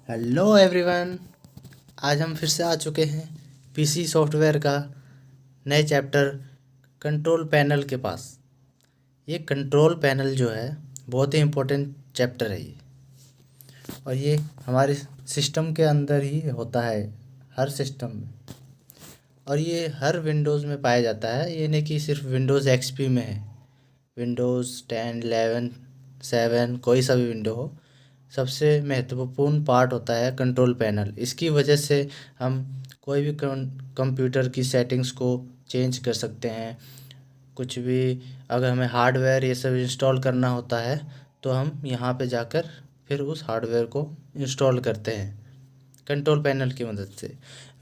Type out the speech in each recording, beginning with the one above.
Hello everyone. आज हम फिर से आ चुके हैं पीसी सॉफ्टवेयर का नए चैप्टर कंट्रोल पैनल के पास। ये कंट्रोल पैनल जो है बहुत ही इम्पोर्टेंट चैप्टर है ये, और ये हमारे सिस्टम के अंदर ही होता है, हर सिस्टम में। और ये हर विंडोज़ में पाया जाता है, ये नहीं कि सिर्फ विंडोज़ एक्सपी में है। विंडोज़ 10, 11, 7 कोई सा भी विंडो हो, सबसे महत्वपूर्ण पार्ट होता है कंट्रोल पैनल। इसकी वजह से हम कोई भी कंप्यूटर की सेटिंग्स को चेंज कर सकते हैं। कुछ भी अगर हमें हार्डवेयर ये सब इंस्टॉल करना होता है तो हम यहाँ पे जाकर फिर उस हार्डवेयर को इंस्टॉल करते हैं कंट्रोल पैनल की मदद से।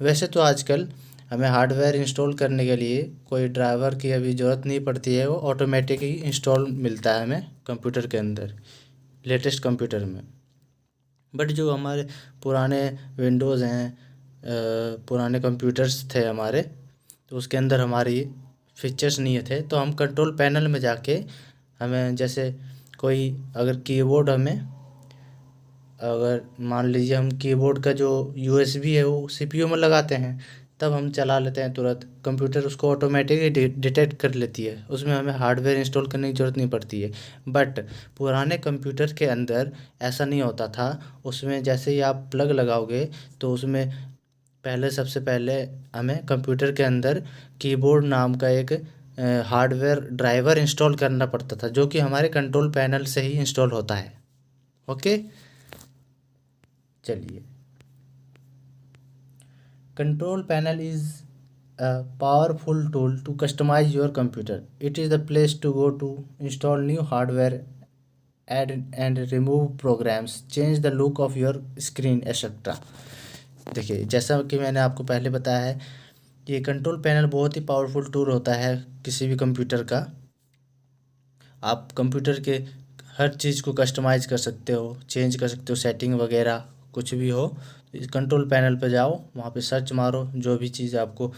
वैसे तो आजकल हमें हार्डवेयर इंस्टॉल करने के लिए कोई ड्राइवर की अभी ज़रूरत नहीं पड़ती है, वो ऑटोमेटिक ही इंस्टॉल मिलता है हमें कंप्यूटर के अंदर, लेटेस्ट कंप्यूटर में। बट जो हमारे पुराने विंडोज़ हैं, पुराने कंप्यूटर्स थे हमारे, तो उसके अंदर हमारी फीचर्स नहीं थे। तो हम कंट्रोल पैनल में जाके हमें जैसे कोई अगर कीबोर्ड हमें, अगर मान लीजिए हम कीबोर्ड का जो यूएसबी है वो सीपीयू में लगाते हैं, तब हम चला लेते हैं तुरंत, कंप्यूटर उसको ऑटोमेटिकली डिटेक्ट कर लेती है, उसमें हमें हार्डवेयर इंस्टॉल करने की ज़रूरत नहीं पड़ती है। बट पुराने कंप्यूटर के अंदर ऐसा नहीं होता था। उसमें जैसे ही आप प्लग लगाओगे तो उसमें पहले, सबसे पहले हमें कंप्यूटर के अंदर कीबोर्ड नाम का एक हार्डवेयर ड्राइवर इंस्टॉल करना पड़ता था, जो कि हमारे कंट्रोल पैनल से ही इंस्टॉल होता है। ओके, चलिए। Control panel is a powerful tool to customize your computer. It is the place to go to install new hardware, add and remove programs, change the look of your screen, etc. देखिए, जैसा कि मैंने आपको पहले बताया है, ये control panel बहुत ही पावरफुल टूल होता है किसी भी कंप्यूटर का। आप कंप्यूटर के हर चीज़ को कस्टमाइज कर सकते हो, चेंज कर सकते हो, सेटिंग वगैरह कुछ भी हो। इस कंट्रोल पैनल पे जाओ, वहाँ पे सर्च मारो, जो भी चीज़ आपको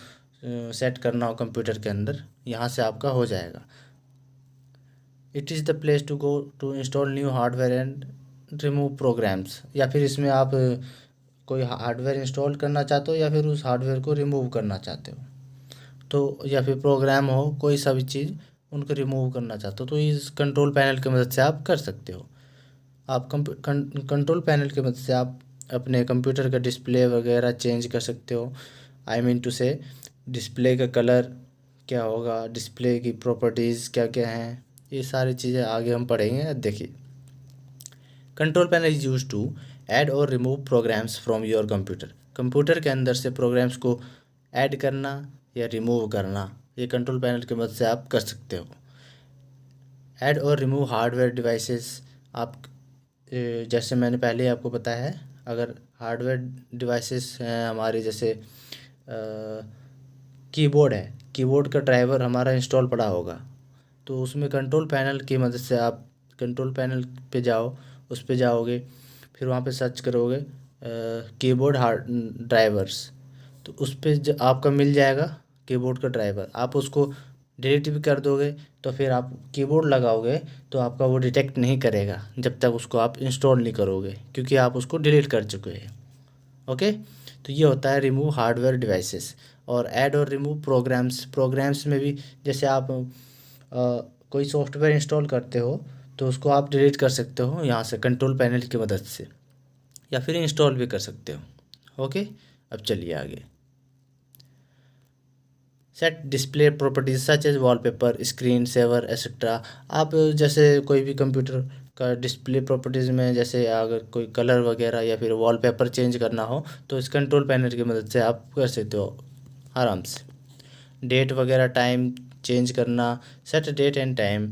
सेट करना हो कंप्यूटर के अंदर, यहाँ से आपका हो जाएगा। It is the place to go to install new hardware and remove programs. या फिर इसमें आप कोई हार्डवेयर इंस्टॉल करना चाहते हो या फिर उस हार्डवेयर को रिमूव करना चाहते हो, तो या फिर प्रोग्राम हो कोई सा भी चीज़, उनको रिमूव करना चाहते हो, तो इस कंट्रोल पैनल की मदद से आप कर सकते हो। आप कंट्रोल पैनल की मदद से आप अपने कंप्यूटर का डिस्प्ले वगैरह चेंज कर सकते हो। आई मीन टू से डिस्प्ले का कलर क्या होगा, डिस्प्ले की प्रॉपर्टीज़ क्या क्या हैं, ये सारी चीज़ें आगे हम पढ़ेंगे। देखिए, control panel is use to add और remove programs from your computer. Computer के अंदर से प्रोग्राम्स को ऐड करना या रिमूव करना, ये कंट्रोल पैनल की मदद से आप कर सकते हो। ऐड और रिमूव हार्डवेयर डिवाइसेस, आप जैसे मैंने पहले ही आपको बताया है, अगर हार्डवेयर डिवाइसेस हैं हमारे, जैसे कीबोर्ड है, कीबोर्ड का ड्राइवर हमारा इंस्टॉल पड़ा होगा, तो उसमें कंट्रोल पैनल की मदद से आप कंट्रोल पैनल पे जाओ, उस पे जाओगे, फिर वहाँ पे सर्च करोगे कीबोर्ड हार्ड ड्राइवर्स, तो उस पर आपका मिल जाएगा कीबोर्ड का ड्राइवर। आप उसको डिलीट भी कर दोगे तो फिर आप कीबोर्ड लगाओगे तो आपका वो डिटेक्ट नहीं करेगा जब तक उसको आप इंस्टॉल नहीं करोगे, क्योंकि आप उसको डिलीट कर चुके हैं। ओके, तो ये होता है रिमूव हार्डवेयर डिवाइसेस। और ऐड और रिमूव प्रोग्राम्स, प्रोग्राम्स में भी जैसे आप कोई सॉफ्टवेयर इंस्टॉल करते हो तो उसको आप डिलीट कर सकते हो यहाँ से कंट्रोल पैनल की मदद से, या फिर इंस्टॉल भी कर सकते हो। ओके, अब चलिए आगे। Set display properties such as wallpaper, screen saver etcetera. आप जैसे कोई भी कंप्यूटर का डिस्प्ले प्रॉपर्टीज़ में, जैसे अगर कोई कलर वगैरह या फिर वॉलपेपर चेंज करना हो तो इस कंट्रोल पैनल की मदद से आप कर सकते हो आराम से। डेट वगैरह, टाइम चेंज करना, सेट डेट एंड टाइम।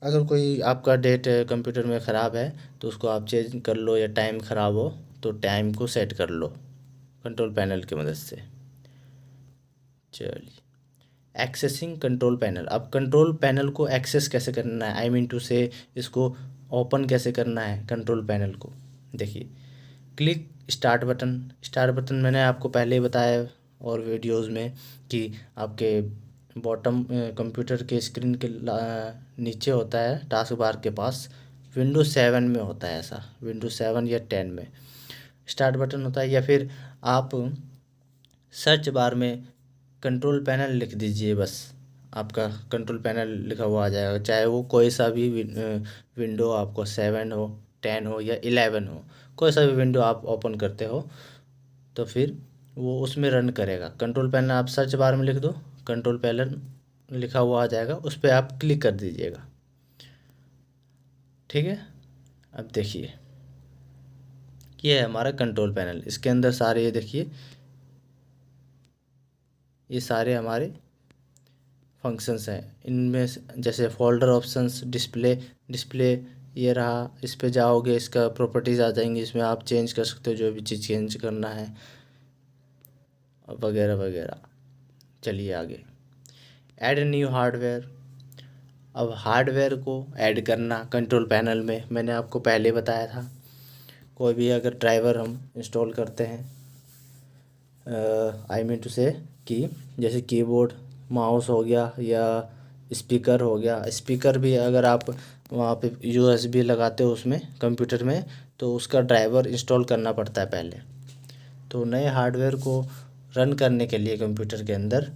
अगर कोई आपका डेट कंप्यूटर में ख़राब है तो उसको आप चेंज कर लो, या टाइम ख़राब हो तो टाइम को सेट कर लो कंट्रोल पैनल की मदद से। चलिए, एक्सेसिंग कंट्रोल पैनल। अब कंट्रोल पैनल को एक्सेस कैसे करना है, आई मीन टू से इसको ओपन कैसे करना है कंट्रोल पैनल को। देखिए, click start button. Start button मैंने आपको पहले ही बताया और वीडियोस में कि आपके बॉटम कंप्यूटर के स्क्रीन के नीचे होता है, टास्क बार के पास। विंडोज 7 में होता है ऐसा, विंडोज 7 या 10 में। स्टार्ट बटन होता है, या फिर आप सर्च बार में कंट्रोल पैनल लिख दीजिए, बस आपका कंट्रोल पैनल लिखा हुआ आ जाएगा। चाहे वो कोई सा भी विंडो आपको 7 हो, 10 हो या 11 हो, कोई सा भी विंडो आप ओपन करते हो तो फिर वो उसमें रन करेगा। कंट्रोल पैनल आप सर्च बार में लिख दो, कंट्रोल पैनल लिखा हुआ आ जाएगा, उस पर आप क्लिक कर दीजिएगा। ठीक है, अब देखिए ये है हमारा कंट्रोल पैनल। इसके अंदर सारे, ये देखिए ये सारे हमारे फंक्शंस हैं। इनमें जैसे फोल्डर ऑप्शंस, डिस्प्ले ये रहा, इस पे जाओगे इसका प्रॉपर्टीज़ आ जाएंगी, इसमें आप चेंज कर सकते हो जो भी चीज़ चेंज करना है वगैरह वगैरह। चलिए आगे, ऐड न्यू हार्डवेयर। अब हार्डवेयर को ऐड करना कंट्रोल पैनल में मैंने आपको पहले बताया था। कोई भी अगर ड्राइवर हम इंस्टॉल करते हैं, आई मीन टू से कि जैसे कीबोर्ड, माउस हो गया या स्पीकर हो गया। स्पीकर भी अगर आप वहाँ पे यूएसबी लगाते हो उसमें कंप्यूटर में, तो उसका ड्राइवर इंस्टॉल करना पड़ता है पहले। तो नए हार्डवेयर को रन करने के लिए कंप्यूटर के अंदर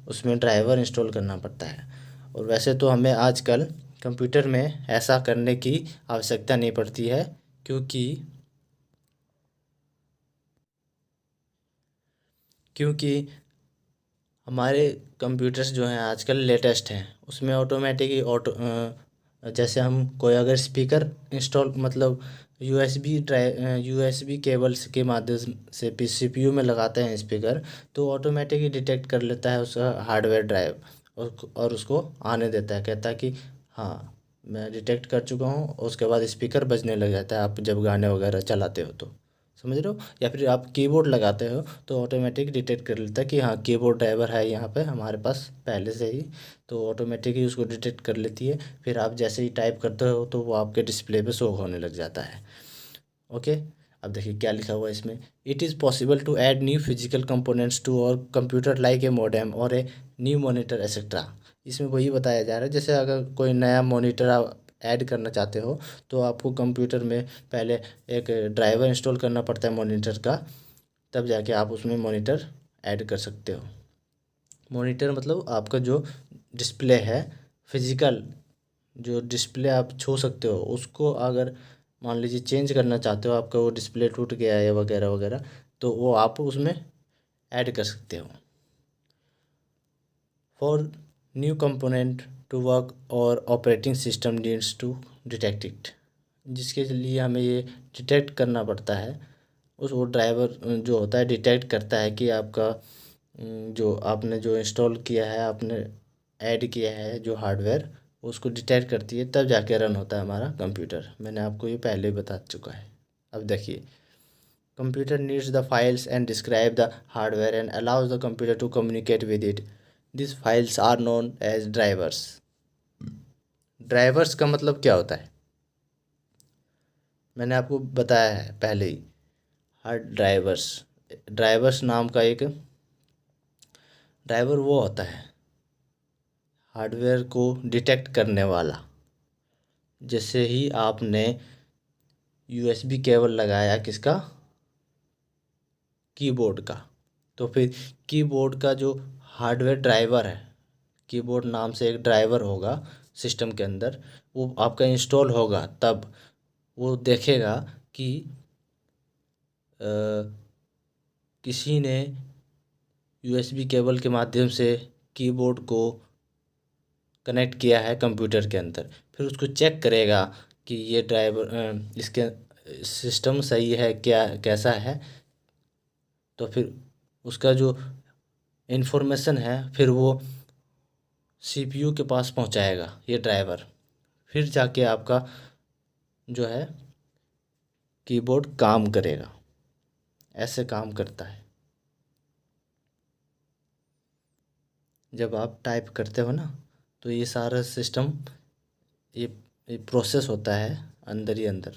उसमें ड्राइवर इंस्टॉल करना पड़ता है। और वैसे तो हमें आजकल कंप्यूटर में ऐसा करने की आवश्यकता नहीं पड़ती है, क्योंकि हमारे कंप्यूटर्स जो हैं आजकल लेटेस्ट हैं, उसमें ऑटोमेटिक ही जैसे हम कोई अगर स्पीकर इंस्टॉल मतलब यूएसबी केबल्स के माध्यम से सीपीयू में लगाते हैं स्पीकर, तो ऑटोमेटिक ही डिटेक्ट कर लेता है उसका हार्डवेयर ड्राइव और उसको आने देता है, कहता है कि हाँ मैं डिटेक्ट कर चुका हूँ। उसके बाद स्पीकर बजने लग जाता है आप जब गाने वगैरह चलाते हो तो, समझ रहे हो। या फिर आप कीबोर्ड लगाते हो तो ऑटोमेटिक डिटेक्ट कर लेता है कि हाँ कीबोर्ड ड्राइवर है यहाँ पे हमारे पास पहले से ही, तो ऑटोमेटिक ही उसको डिटेक्ट कर लेती है। फिर आप जैसे ही टाइप करते हो तो वो आपके डिस्प्ले पे शो होने लग जाता है। ओके, अब देखिए क्या लिखा हुआ है इसमें। It is possible to add new physical components to our computer like a modem or a new monitor etcetera. इसमें वही बताया जा रहा है, जैसे अगर कोई नया मॉनिटर आप ऐड करना चाहते हो तो आपको कंप्यूटर में पहले एक ड्राइवर इंस्टॉल करना पड़ता है मॉनिटर का, तब जाके आप उसमें मॉनिटर ऐड कर सकते हो। मॉनिटर मतलब आपका जो डिस्प्ले है, फिजिकल जो डिस्प्ले आप छू सकते हो, उसको अगर मान लीजिए चेंज करना चाहते हो, आपका वो डिस्प्ले टूट गया है वगैरह वगैरह, तो वो आप उसमें ऐड कर सकते हो। For new component to work और operating system needs to detect it, जिसके लिए हमें ये डिटेक्ट करना पड़ता है। उस वो ड्राइवर जो होता है डिटेक्ट करता है कि आपका जो आपने जो इंस्टॉल किया है, आपने ऐड किया है जो हार्डवेयर, उसको डिटेक्ट करती है, तब जाके रन होता है हमारा कंप्यूटर। मैंने आपको ये पहले ही बता चुका है। अब देखिए, computer needs the files and describe the hardware and allows the computer to communicate with it. This files are known as drivers. Drivers का मतलब क्या होता है मैंने आपको बताया है पहले ही। हार्ड ड्राइवर्स, ड्राइवर्स नाम का एक ड्राइवर वो होता है हार्डवेयर को डिटेक्ट करने वाला। जैसे ही आपने यूएसबी केबल लगाया किसका, कीबोर्ड का, तो फिर कीबोर्ड का जो हार्डवेयर ड्राइवर है, कीबोर्ड नाम से एक ड्राइवर होगा सिस्टम के अंदर, वो आपका इंस्टॉल होगा, तब वो देखेगा कि किसी ने यूएसबी केबल के माध्यम से कीबोर्ड को कनेक्ट किया है कंप्यूटर के अंदर। फिर उसको चेक करेगा कि ये ड्राइवर इसके सिस्टम सही है क्या, कैसा है, तो फिर उसका जो इन्फॉर्मेशन है फिर वो सीपीयू के पास पहुंचाएगा ये ड्राइवर। फिर जाके आपका जो है कीबोर्ड काम करेगा। ऐसे काम करता है। जब आप टाइप करते हो ना, तो ये सारा सिस्टम ये ये प्रोसेस होता है अंदर ही अंदर।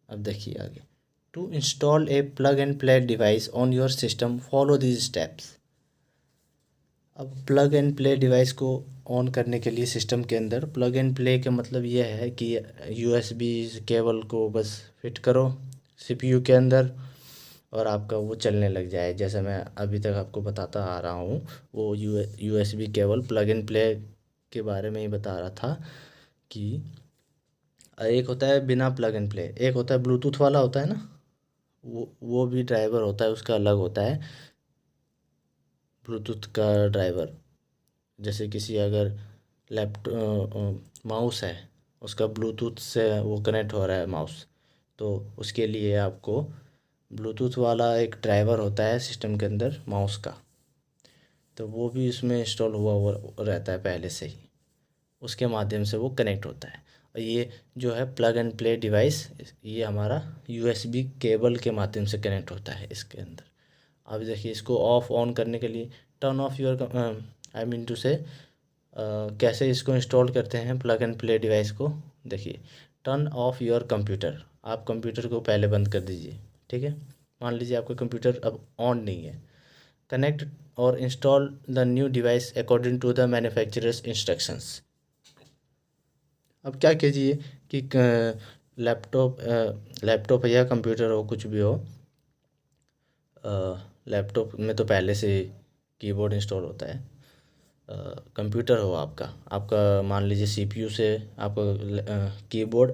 अब देखिए आगे, to install a plug and play device on your system follow these steps. अब प्लग एंड प्ले डिवाइस को ऑन करने के लिए सिस्टम के अंदर, प्लग एंड प्ले का मतलब यह है कि यूएसबी केबल को बस फिट करो सीपीयू के अंदर और आपका वो चलने लग जाए। जैसे मैं अभी तक आपको बताता आ रहा हूँ, वो USB cable plug and play के बारे में ही बता रहा था कि एक होता है बिना प्लग एंड प्ले, एक होता है ब्लूटूथ वाला होता है ना, वो भी ड्राइवर होता है, उसका अलग होता है ब्लूटूथ का ड्राइवर। जैसे किसी अगर लैपटॉप माउस है, उसका ब्लूटूथ से वो कनेक्ट हो रहा है माउस, तो उसके लिए आपको ब्लूटूथ वाला एक ड्राइवर होता है सिस्टम के अंदर माउस का, तो वो भी इसमें इंस्टॉल हुआ हुआ रहता है पहले से ही, उसके माध्यम से वो कनेक्ट होता है। और ये जो है प्लग एंड प्ले डिवाइस, ये हमारा यूएसबी केबल के माध्यम से कनेक्ट होता है इसके अंदर। अब देखिए, इसको ऑफ ऑन करने के लिए turn off your I mean to say कैसे इसको इंस्टॉल करते हैं प्लग एंड प्ले डिवाइस को। देखिए, टर्न ऑफ योर कंप्यूटर, आप कंप्यूटर को पहले बंद कर दीजिए, ठीक है। मान लीजिए आपका कंप्यूटर अब ऑन नहीं है। कनेक्ट और install the new device according to the manufacturer's instructions. अब क्या कीजिए कि लैपटॉप या कंप्यूटर हो, कुछ भी हो, लैपटॉप में तो पहले से कीबोर्ड इंस्टॉल होता है। कंप्यूटर हो आपका मान लीजिए सीपीयू से आपका कीबोर्ड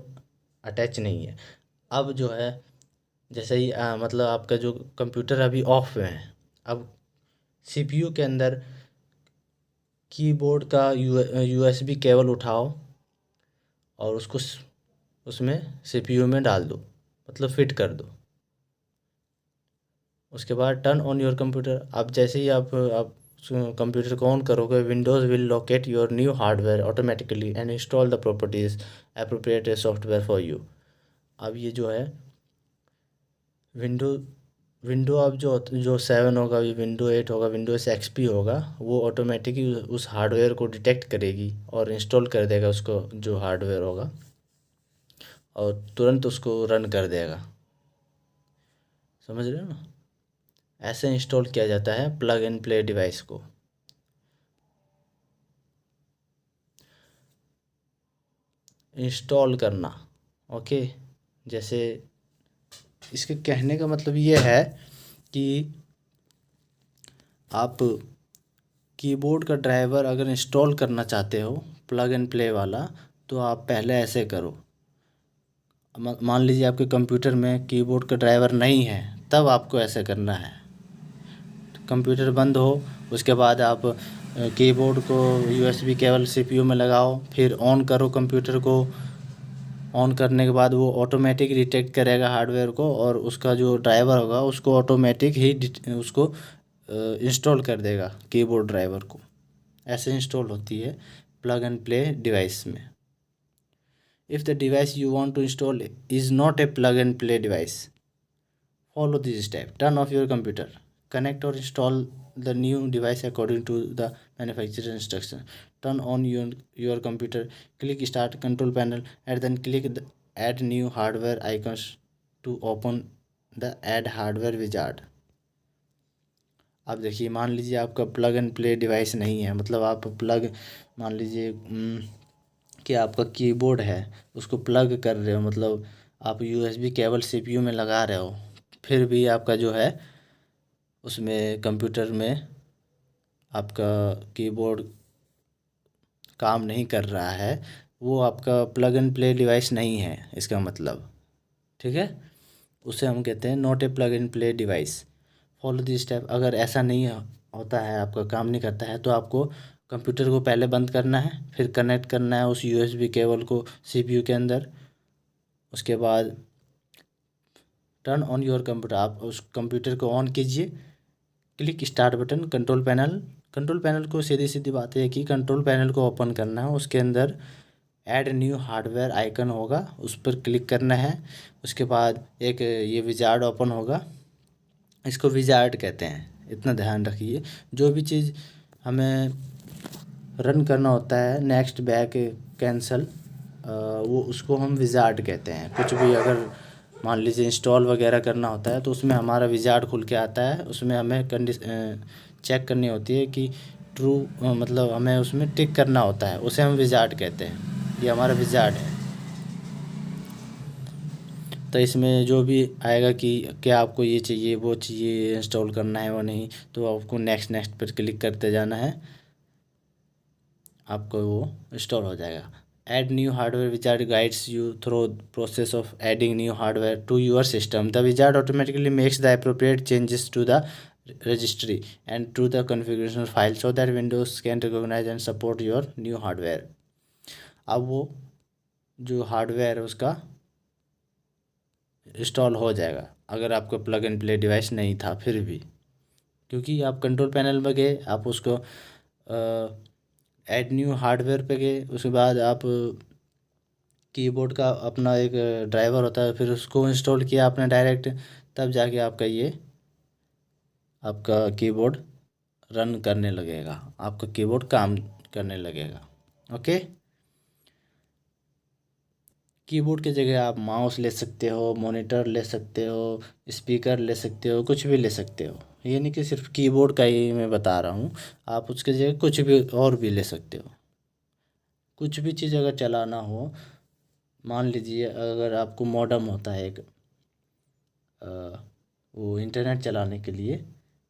अटैच नहीं है। अब जो है, जैसे ही मतलब आपका जो कंप्यूटर अभी ऑफ में है, अब सीपीयू के अंदर कीबोर्ड का यूएसबी केबल उठाओ और उसको उसमें सीपीयू में डाल दो, मतलब फिट कर दो। उसके बाद टर्न ऑन योर कंप्यूटर। अब जैसे ही आप कंप्यूटर को ऑन करोगे, Windows will locate your new hardware automatically and install the properties appropriate software for you. अब ये जो है विंडो अब जो 7 होगा, विंडो 8 होगा, विंडोज़ एक्सपी होगा, वो ऑटोमेटिकली उस हार्डवेयर को डिटेक्ट करेगी और इंस्टॉल कर देगा उसको, जो हार्डवेयर होगा, और तुरंत उसको रन कर देगा। समझ रहे हो ना? ऐसे इंस्टॉल किया जाता है प्लग एंड प्ले डिवाइस को। इंस्टॉल करना, ओके। जैसे इसके कहने का मतलब ये है कि आप कीबोर्ड का ड्राइवर अगर इंस्टॉल करना चाहते हो प्लग एंड प्ले वाला, तो आप पहले ऐसे करो। मान लीजिए आपके कंप्यूटर में कीबोर्ड का ड्राइवर नहीं है, तब आपको ऐसे करना है। कंप्यूटर बंद हो, उसके बाद आप कीबोर्ड को यूएसबी केबल सीपीयू में लगाओ, फिर ऑन करो कंप्यूटर को। ऑन करने के बाद वो ऑटोमेटिक डिटेक्ट करेगा हार्डवेयर को, और उसका जो ड्राइवर होगा उसको ऑटोमेटिक ही उसको इंस्टॉल कर देगा कीबोर्ड ड्राइवर को। ऐसे इंस्टॉल होती है प्लग एंड प्ले डिवाइस में। If the device you want to install is not a plug and play device, follow this step. Turn off your computer. Connect or install the new device according to the manufacturer instruction. Turn on your computer. Click Start Control Panel and then click the Add New Hardware icons to open the Add Hardware wizard. अब देखिए, मान लीजिए आपका plug and play device नहीं है, मतलब आप मान लीजिए कि आपका कीबोर्ड है, उसको प्लग कर रहे हो, मतलब आप यूएसबी केबल सीपीयू में लगा रहे हो, फिर भी आपका जो है उसमें कंप्यूटर में आपका कीबोर्ड काम नहीं कर रहा है, वो आपका प्लग एंड प्ले डिवाइस नहीं है इसका मतलब, ठीक है। उसे हम कहते हैं not a plug and play device. Follow this step. अगर ऐसा नहीं होता है, आपका काम नहीं करता है, तो आपको कंप्यूटर को पहले बंद करना है, फिर कनेक्ट करना है उस यूएसबी केबल को सीपीयू के अंदर। उसके बाद टर्न ऑन योर कंप्यूटर, आप उस कंप्यूटर को ऑन कीजिए। Click start button, control panel को सीधी सीधी बात है कि कंट्रोल पैनल को ओपन करना है। उसके अंदर ऐड न्यू हार्डवेयर आइकन होगा, उस पर क्लिक करना है। उसके बाद एक ये विजार्ड ओपन होगा, इसको विजार्ड कहते हैं, इतना ध्यान रखिए। जो भी चीज़ हमें रन करना होता है, नेक्स्ट बैक कैंसल, वो उसको हम विजार्ड कहते हैं। कुछ भी अगर मान लीजिए इंस्टॉल वगैरह करना होता है, तो उसमें हमारा विजार्ड खुल के आता है। उसमें हमें चेक करनी होती है कि ट्रू, मतलब हमें उसमें टिक करना होता है, उसे हम विजार्ड कहते हैं। ये हमारा विजार्ड है। तो इसमें जो भी आएगा कि क्या आपको ये चाहिए वो चाहिए इंस्टॉल करना है वो नहीं, तो आपको नेक्स्ट नेक्स्ट पर क्लिक करते जाना है, आपको वो इंस्टॉल हो जाएगा। Add new hardware wizard guides you through process of adding new hardware to your system. The wizard automatically makes the appropriate changes to the registry and to the configuration file so that Windows can recognize and support your new hardware। अब वो जो hardware है उसका install हो जाएगा अगर आपका plug and play device नहीं था फिर भी, क्योंकि आप कंट्रोल पैनल में गए, आप उसको ऐड न्यू हार्डवेयर पे गए, उसके बाद आप कीबोर्ड का अपना एक ड्राइवर होता है फिर उसको इंस्टॉल किया आपने डायरेक्ट, तब जाके आपका कीबोर्ड रन करने लगेगा, आपका कीबोर्ड काम करने लगेगा। ओके, कीबोर्ड की जगह आप माउस ले सकते हो, मॉनिटर ले सकते हो, स्पीकर ले सकते हो, कुछ भी ले सकते हो। ये नहीं कि सिर्फ कीबोर्ड का ही मैं बता रहा हूँ, आप उसके जगह कुछ भी और भी ले सकते हो। कुछ भी चीज़ अगर चलाना हो, मान लीजिए अगर आपको मॉडेम होता है एक वो इंटरनेट चलाने के लिए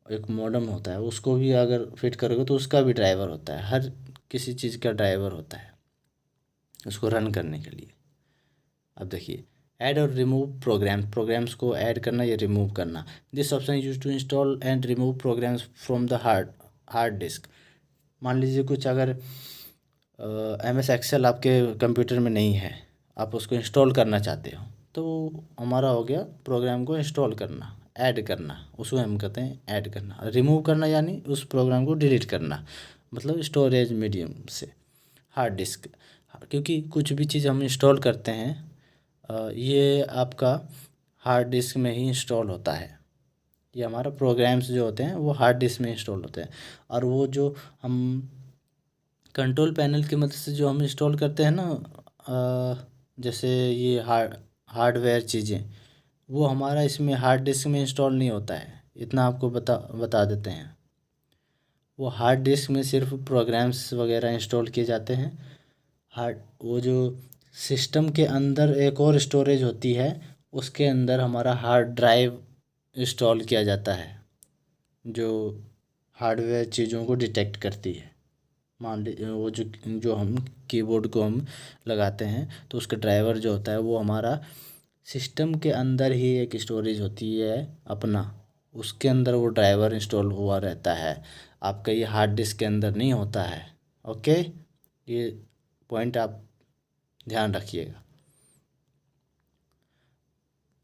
एक मॉडेम होता है, उसको भी अगर फिट करोगे तो उसका भी ड्राइवर होता है, हर किसी चीज़ का ड्राइवर होता है उसको रन करने के लिए। अब देखिए, ऐड और रिमूव प्रोग्राम्स को ऐड करना या रिमूव करना। This option use to install and remove programs from the hard disk. मान लीजिए कुछ अगर MS एक्सेल आपके कंप्यूटर में नहीं है, आप उसको इंस्टॉल करना चाहते हो, तो हमारा हो गया प्रोग्राम को इंस्टॉल करना, ऐड करना, उसको हम कहते हैं ऐड करना। रिमूव करना यानी उस प्रोग्राम को डिलीट करना, मतलब स्टोरेज मीडियम से हार्ड डिस्क। क्योंकि कुछ भी चीज़ हम इंस्टॉल करते हैं ये आपका हार्ड डिस्क में ही इंस्टॉल होता है। ये हमारा प्रोग्राम्स जो होते हैं वो हार्ड डिस्क में इंस्टॉल होते हैं, और वो जो हम कंट्रोल पैनल की मदद से जो हम इंस्टॉल करते हैं ना जैसे ये हार्डवेयर चीज़ें, वो हमारा इसमें हार्ड डिस्क में इंस्टॉल नहीं होता है, इतना आपको बता देते हैं। वो हार्ड डिस्क में सिर्फ प्रोग्राम्स वगैरह इंस्टॉल किए जाते हैं। वो जो सिस्टम के अंदर एक और स्टोरेज होती है, उसके अंदर हमारा हार्ड ड्राइव इंस्टॉल किया जाता है जो हार्डवेयर चीज़ों को डिटेक्ट करती है। मान लीजिए वो जो हम कीबोर्ड को हम लगाते हैं तो उसका ड्राइवर जो होता है वो हमारा सिस्टम के अंदर ही एक स्टोरेज होती है अपना, उसके अंदर वो ड्राइवर इंस्टॉल हुआ रहता है, आपका ये हार्ड डिस्क के अंदर नहीं होता है। ओके, ये पॉइंट आप ध्यान रखिएगा।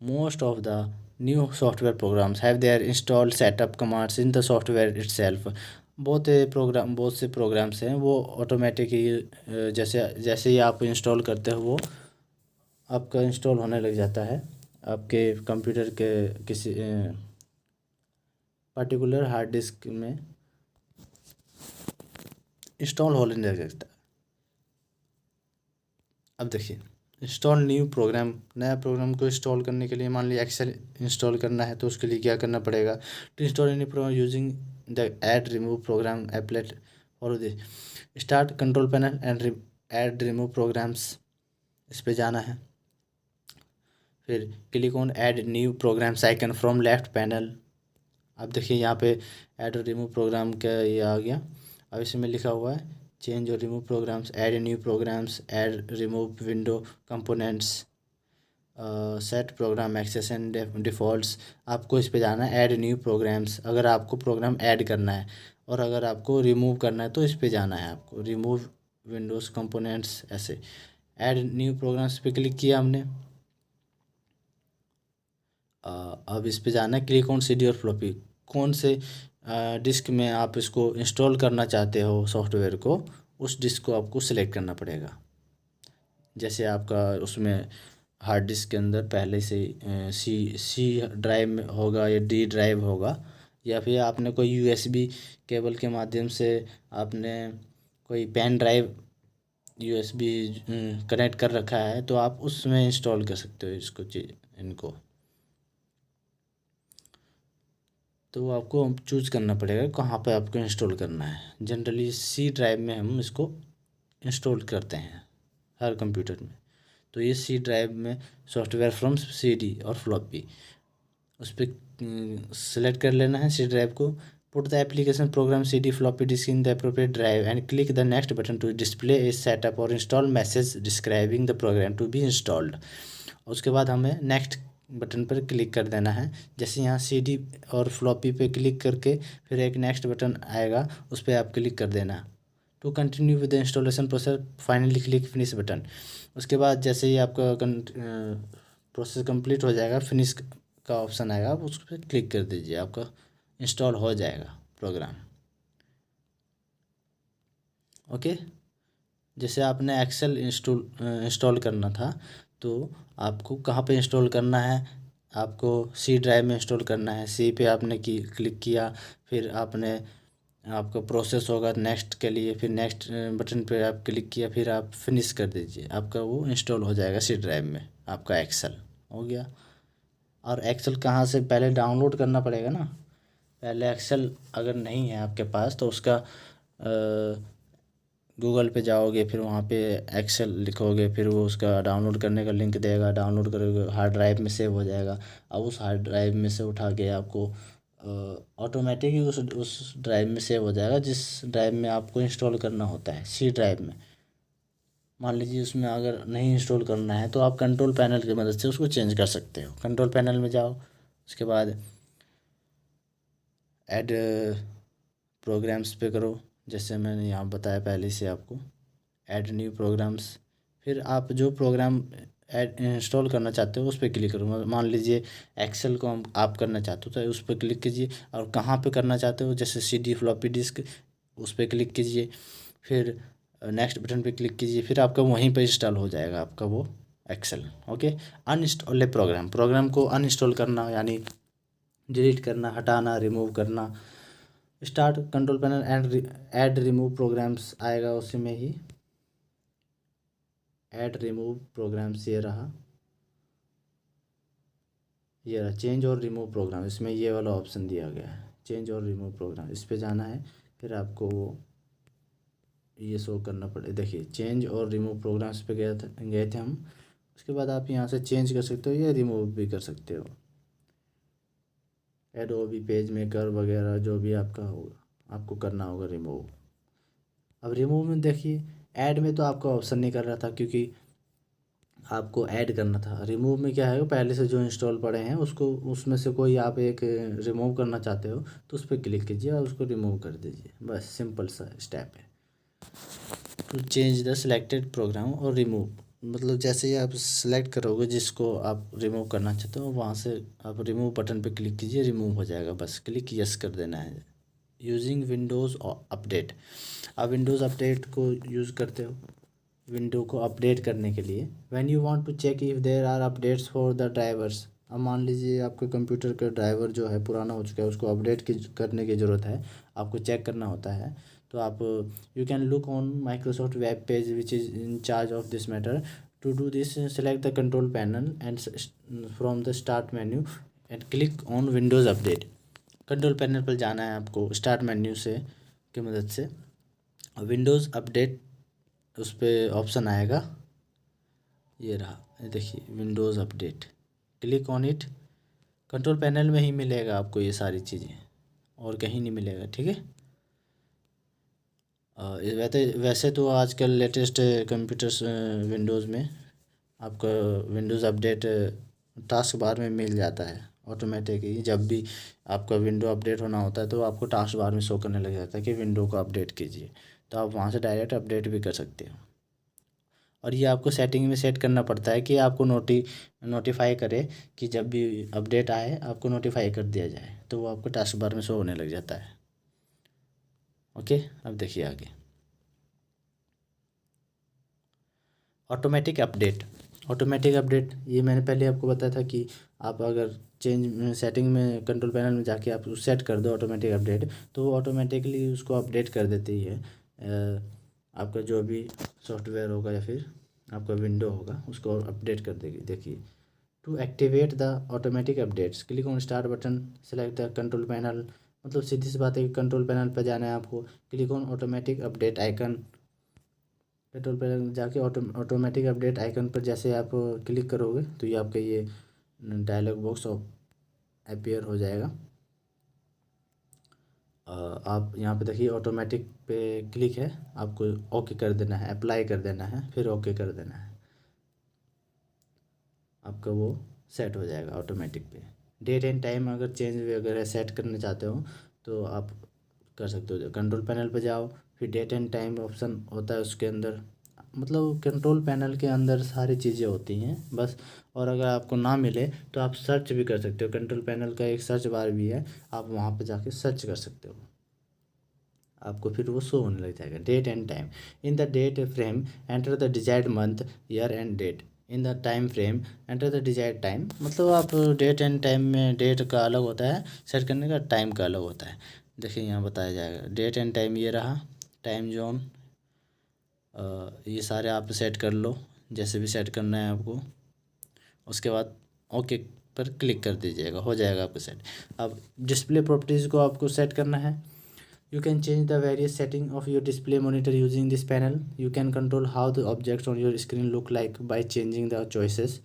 Most of the new software programmes have their installed setup commands in the software itself. बहुत से प्रोग्राम्स हैं वो ऑटोमेटिक ही जैसे जैसे ही आप इंस्टॉल करते हो वो आपका इंस्टॉल होने लग जाता है, आपके कंप्यूटर के किसी पर्टिकुलर हार्ड डिस्क में इंस्टॉल होने लग जाता है। अब देखिए, इंस्टॉल न्यू प्रोग्राम, नया प्रोग्राम को इंस्टॉल करने के लिए मान लीजिए एक्सेल इंस्टॉल करना है तो उसके लिए क्या करना पड़ेगा। To install any program using the add remove program applet और this start control panel and add remove programs, इस पे जाना है। फिर click on add new programs icon from left panel. अब देखिए यहाँ पे ऐड और रिमूव प्रोग्राम का ये आ गया। अब इसमें लिखा हुआ है चेंज और remove programs, add new programs, add remove window components, set program access and defaults. आपको इस पे जाना है ऐड न्यू प्रोग्राम्स अगर आपको प्रोग्राम ऐड करना है, और अगर आपको रिमूव करना है तो इस पे जाना है आपको रिमूव विंडोज़ कंपोनेंट्स। ऐसे ऐड न्यू प्रोग्राम्स पे क्लिक किया हमने। अब इस पे जाना है क्लिक ऑन सीडी और फ्लॉपी, कौन से डिस्क में आप इसको इंस्टॉल करना चाहते हो सॉफ्टवेयर को, उस डिस्क को आपको सिलेक्ट करना पड़ेगा। जैसे आपका उसमें हार्ड डिस्क के अंदर पहले से सी ड्राइव में होगा या डी ड्राइव होगा, या फिर आपने कोई यूएसबी केबल के माध्यम से आपने कोई पेन ड्राइव यूएसबी कनेक्ट कर रखा है तो आप उसमें इंस्टॉल कर सकते हो इसको इनको। तो आपको चूज़ करना पड़ेगा कहाँ पे आपको इंस्टॉल करना है। जनरली सी ड्राइव में हम इसको इंस्टॉल करते हैं हर कंप्यूटर में, तो ये सी ड्राइव में सॉफ्टवेयर फ्रॉम CD और फ्लॉपी, उस पर सेलेक्ट कर लेना है सी ड्राइव को। Put the application program CD floppy disk in the appropriate drive and click the next button to display a setup और install message describing the program to be installed. उसके बाद हमें next button पर click कर देना है। जैसे यहाँ CD और फ्लॉपी पे क्लिक करके फिर एक नेक्स्ट बटन आएगा, उस पर आप क्लिक कर देना। To continue with the installation process finally click finish button. उसके बाद जैसे ही आपका प्रोसेस कंप्लीट हो जाएगा, फिनिश का ऑप्शन आएगा, आप उस पर क्लिक कर दीजिए, आपका इंस्टॉल हो जाएगा प्रोग्राम। ओके, जैसे आपने एक्सेल इंस्टॉल करना था, तो आपको कहाँ पे इंस्टॉल करना है, आपको सी ड्राइव में इंस्टॉल करना है। सी पे आपने क्लिक किया, फिर आपने आपका प्रोसेस होगा नेक्स्ट के लिए, फिर नेक्स्ट बटन पे आप क्लिक किया, फिर आप फिनिश कर दीजिए, आपका वो इंस्टॉल हो जाएगा सी ड्राइव में, आपका एक्सेल हो गया। और एक्सेल कहाँ से पहले डाउनलोड करना पड़ेगा ना, पहले एक्सेल अगर नहीं है आपके पास तो उसका गूगल पे जाओगे, फिर वहाँ पे एक्सेल लिखोगे, फिर वो उसका डाउनलोड करने का लिंक देगा, डाउनलोड करोगे, हार्ड ड्राइव में सेव हो जाएगा। अब उस हार्ड ड्राइव में से उठा के आपको ऑटोमेटिक ही उस ड्राइव में सेव हो जाएगा जिस ड्राइव में आपको इंस्टॉल करना होता है, सी ड्राइव में। मान लीजिए उसमें अगर नहीं इंस्टॉल करना है तो आप कंट्रोल पैनल की मदद से उसको चेंज कर सकते हो। कंट्रोल पैनल में जाओ, उसके बाद ऐड प्रोग्राम्स पे करो, जैसे मैंने यहाँ बताया पहले से आपको, ऐड न्यू प्रोग्राम्स। फिर आप जो प्रोग्राम ऐड इंस्टॉल करना चाहते हो उस पर क्लिक करो। मान लीजिए एक्सेल को आप करना चाहते हो तो उस पर क्लिक कीजिए, और कहाँ पे करना चाहते हो, जैसे CD फ्लॉपी डिस्क, उस पर क्लिक कीजिए, फिर नेक्स्ट बटन पे क्लिक कीजिए, फिर आपका वहीं पर इंस्टॉल हो जाएगा आपका वो एक्सेल। ओके, अनइंस्टॉल प्रोग्राम को अनइंस्टॉल करना यानी डिलीट करना, हटाना, रिमूव करना। Start control panel and add remove programs आएगा, उसी में ही ऐड रिमूव प्रोग्राम्स ये रहा चेंज और रिमूव प्रोग्राम, इसमें ये वाला ऑप्शन दिया गया है, चेंज और रिमूव प्रोग्राम, इस पे जाना है। फिर आपको ये शो करना पड़े, देखिए चेंज और रिमूव प्रोग्राम्स पे गए थे हम। उसके बाद आप यहाँ से चेंज कर सकते हो या रिमूव भी कर सकते हो। एडोबी पेज मेकर वगैरह जो भी आपका होगा आपको करना होगा रिमूव। अब रिमूव में देखिए, ऐड में तो आपका ऑप्शन नहीं कर रहा था क्योंकि आपको ऐड करना था। रिमूव में क्या है, पहले से जो इंस्टॉल पड़े हैं उसको, उसमें से कोई आप एक रिमूव करना चाहते हो तो उस पर क्लिक कीजिए और उसको रिमूव कर दीजिए, बस सिंपल सा स्टेप है। To change the selected program और रिमूव, मतलब जैसे ही आप सेलेक्ट करोगे जिसको आप रिमूव करना चाहते हो, वहाँ से आप रिमूव बटन पे क्लिक कीजिए, रिमूव हो जाएगा, बस क्लिक यस कर देना है। यूजिंग विंडोज़ अपडेट, आप विंडोज़ अपडेट को यूज़ करते हो विंडो को अपडेट करने के लिए। When you want to check if there are updates for the drivers, अब मान लीजिए आपके कंप्यूटर का ड्राइवर जो है पुराना हो चुका है, उसको अपडेट करने की ज़रूरत है, आपको चेक करना होता है, तो आप you can look on Microsoft web page which is in charge of this matter. To do this select the control panel and from the start menu and click on Windows update. Control panel पर जाना है आपको start menu से की मदद से, Windows update उस पर ऑप्शन आएगा, ये रहा, ये देखिए Windows update, click on it. Control panel में ही मिलेगा आपको ये सारी चीज़ें, और कहीं नहीं मिलेगा, ठीक है। वैसे तो आजकल लेटेस्ट कंप्यूटर्स विंडोज़ में आपका विंडोज़ अपडेट टास्क बार में मिल जाता है ऑटोमेटिक ही। जब भी आपका विंडो अपडेट होना होता है तो आपको टास्क बार में शो करने लग जाता है कि विंडो को अपडेट कीजिए, तो आप वहाँ से डायरेक्ट अपडेट भी कर सकते हो। और ये आपको सेटिंग में सेट करना पड़ता है कि आपको नोटिफाई करे कि जब भी अपडेट आए आपको नोटिफाई कर दिया जाए, तो वो आपको टास्क बार में शो होने लग जाता है। ओके, अब देखिए आगे, ऑटोमेटिक अपडेट ये मैंने पहले आपको बताया था कि आप अगर चेंज सेटिंग में कंट्रोल पैनल में जाके आप सेट कर दो ऑटोमेटिक अपडेट, तो वो ऑटोमेटिकली उसको अपडेट कर देती है। आपका जो भी सॉफ्टवेयर होगा या फिर आपका विंडो होगा उसको अपडेट कर देगी। देखिए, to activate the automatic updates click on start button, select the control panel, मतलब सीधी सी बात है कि कंट्रोल पैनल पर जाना है आपको, click on automatic update icon, control panel जाके ऑटोमेटिक अपडेट आइकन पर जैसे आप क्लिक करोगे तो ये आपका ये डायलॉग बॉक्स अपीयर हो जाएगा। आप यहाँ पे देखिए ऑटोमेटिक पे क्लिक है, आपको ओके कर देना है, अप्लाई कर देना है, फिर ओके कर देना है, आपका वो सेट हो जाएगा ऑटोमेटिक पे। डेट एंड टाइम अगर चेंज वगैरह सेट करना चाहते हो तो आप कर सकते हो। कंट्रोल पैनल पे जाओ, फिर डेट एंड टाइम ऑप्शन होता है उसके अंदर, मतलब कंट्रोल पैनल के अंदर सारी चीज़ें होती हैं बस। और अगर आपको ना मिले तो आप सर्च भी कर सकते हो, कंट्रोल पैनल का एक सर्च बार भी है, आप वहाँ पे जाके सर्च कर सकते हो, आपको फिर वो शो होने लग जाएगा। Date and time, in the date frame enter the desired month year and date, in the time frame enter the desired time. मतलब आप डेट एंड टाइम में डेट का अलग होता है सेट करने का, टाइम का अलग होता है। देखिए यहाँ बताया जाएगा डेट एंड टाइम ये रहा, टाइम जोन ये सारे आप सेट कर लो जैसे भी सेट करना है आपको। उसके बाद ओके पर क्लिक कर दीजिएगा, हो जाएगा आपको सेट। अब डिस्प्ले प्रॉपर्टीज़ को आपको सेट करना है। You can change the various setting of your display monitor using this panel. You can control how the objects on your screen look like by changing the choices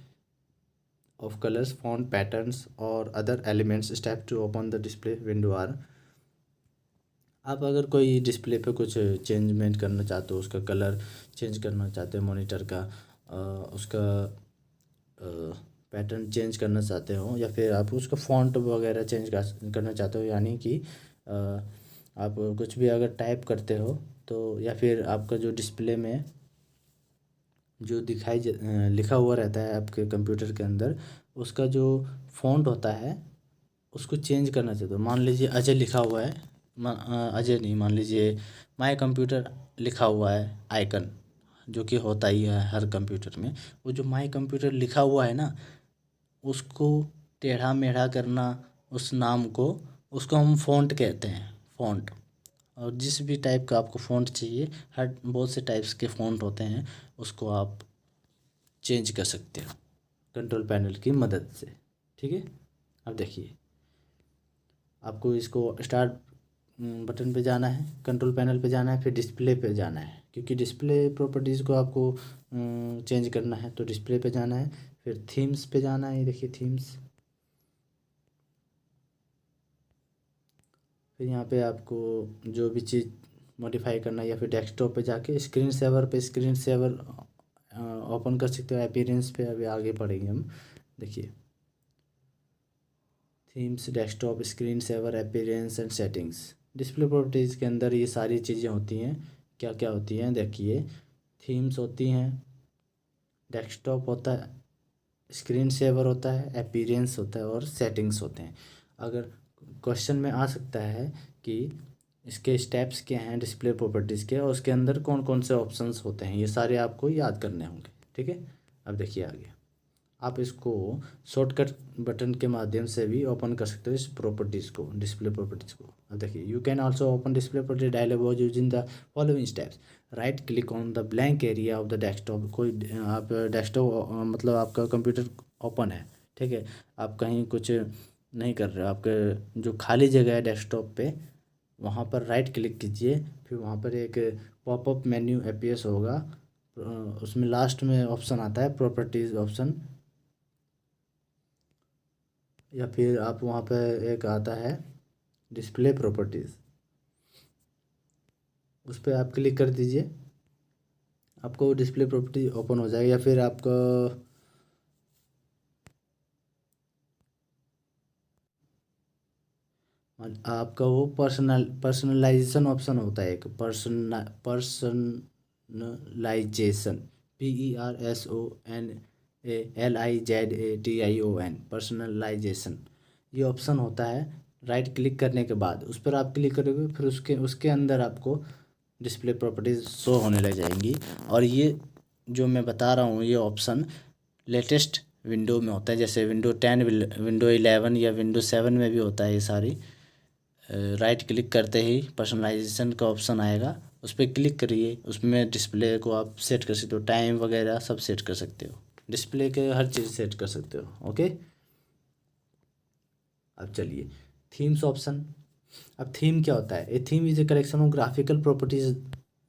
of colors, font patterns or other elements. Step to open the display window are, आप अगर कोई display पे कुछ changement करना चाहते हो, उसका colour change करना चाहते हो मॉनिटर का, उसका पैटर्न चेंज करना चाहते हो, या फिर आप उसका फ़ॉन्ट वगैरह चेंज करना चाहते हो, यानी कि आप कुछ भी अगर टाइप करते हो तो, या फिर आपका जो डिस्प्ले में जो लिखा हुआ रहता है आपके कंप्यूटर के अंदर, उसका जो फ़ॉन्ट होता है उसको चेंज करना चाहते हो। मान लीजिए अजय लिखा हुआ है, अजय नहीं, मान लीजिए माय कंप्यूटर लिखा हुआ है आइकन, जो कि होता ही है हर कंप्यूटर में। वो जो माय कंप्यूटर लिखा हुआ है ना, उसको टेढ़ा मेढ़ा करना, उस नाम को, उसको हम फ़ॉन्ट कहते हैं, फ़ॉन्ट। और जिस भी टाइप का आपको फ़ॉन्ट चाहिए, हर बहुत से टाइप्स के फ़ॉन्ट होते हैं, उसको आप चेंज कर सकते हो कंट्रोल पैनल की मदद से। ठीक है, अब देखिए आपको इसको स्टार्ट बटन पे जाना है, कंट्रोल पैनल पे जाना है, फिर डिस्प्ले पे जाना है, क्योंकि डिस्प्ले प्रॉपर्टीज़ को आपको चेंज करना है तो डिस्प्ले पे जाना है। फिर थीम्स पे जाना है, ये देखिए थीम्स। फिर यहाँ पे आपको जो भी चीज़ मॉडिफाई करना है, या फिर डेस्कटॉप पे जाके स्क्रीन सेवर पे स्क्रीन सेवर ओपन कर सकते हो। अपीयरेंस पे अभी आगे पढ़ेंगे हम। देखिए themes, desktop, screen saver, appearance and settings. Display properties के अंदर ये सारी चीज़ें होती हैं। क्या क्या होती हैं देखिए, थीम्स होती हैं, डेस्कटॉप होता है, स्क्रीन सेवर होता है, अपीयरेंस होता है और सेटिंग्स होते हैं। अगर क्वेश्चन में आ सकता है कि इसके स्टेप्स क्या हैं डिस्प्ले प्रॉपर्टीज़ के, और उसके अंदर कौन कौन से ऑप्शंस होते हैं, ये सारे आपको याद करने होंगे। ठीक है, अब देखिए आगे आप इसको शॉर्टकट बटन के माध्यम से भी ओपन कर सकते हो इस प्रॉपर्टीज़ को, डिस्प्ले प्रॉपर्टीज़ को। अब देखिए you can also open display property dialog box using the following steps. Right click on the blank area of the desktop. कोई आप डेस्कटॉप मतलब आपका कंप्यूटर ओपन है, ठीक है, आप कहीं कुछ नहीं कर रहे हो, आपके जो खाली जगह है डेस्कटॉप पे, वहाँ पर राइट क्लिक कीजिए, फिर वहाँ पर एक पॉपअप मेन्यू अपीयर्स होगा, उसमें लास्ट में ऑप्शन आता है प्रॉपर्टीज़ ऑप्शन, या फिर आप वहाँ पे एक आता है डिस्प्ले प्रॉपर्टीज़, उस पर आप क्लिक कर दीजिए, आपको डिस्प्ले प्रॉपर्टी ओपन हो जाएगी। या फिर आपका आपका वो पर्सनलाइजेशन ऑप्शन होता है, एक पर्सनलाइजेशन, PERSONALIZATION, पर्सनलाइजेशन, ये ऑप्शन होता है। राइट क्लिक करने के बाद उस पर आप क्लिक करोगे, फिर उसके उसके अंदर आपको डिस्प्ले प्रॉपर्टीज़ शो होने लग जाएंगी। और ये जो मैं बता रहा हूँ ये ऑप्शन लेटेस्ट विंडो में होता है, जैसे विंडो 10, विंडो 11 या विंडो 7 में भी होता है ये सारी। राइट क्लिक करते ही पर्सनलाइजेशन का ऑप्शन आएगा, उस पर क्लिक करिए, उसमें डिस्प्ले को आप सेट कर सकते हो, टाइम वगैरह सब सेट कर सकते हो, डिस्प्ले के हर चीज़ सेट कर सकते हो। ओके, अब चलिए थीम्स ऑप्शन। अब थीम क्या होता है? A theme is a collection of graphical properties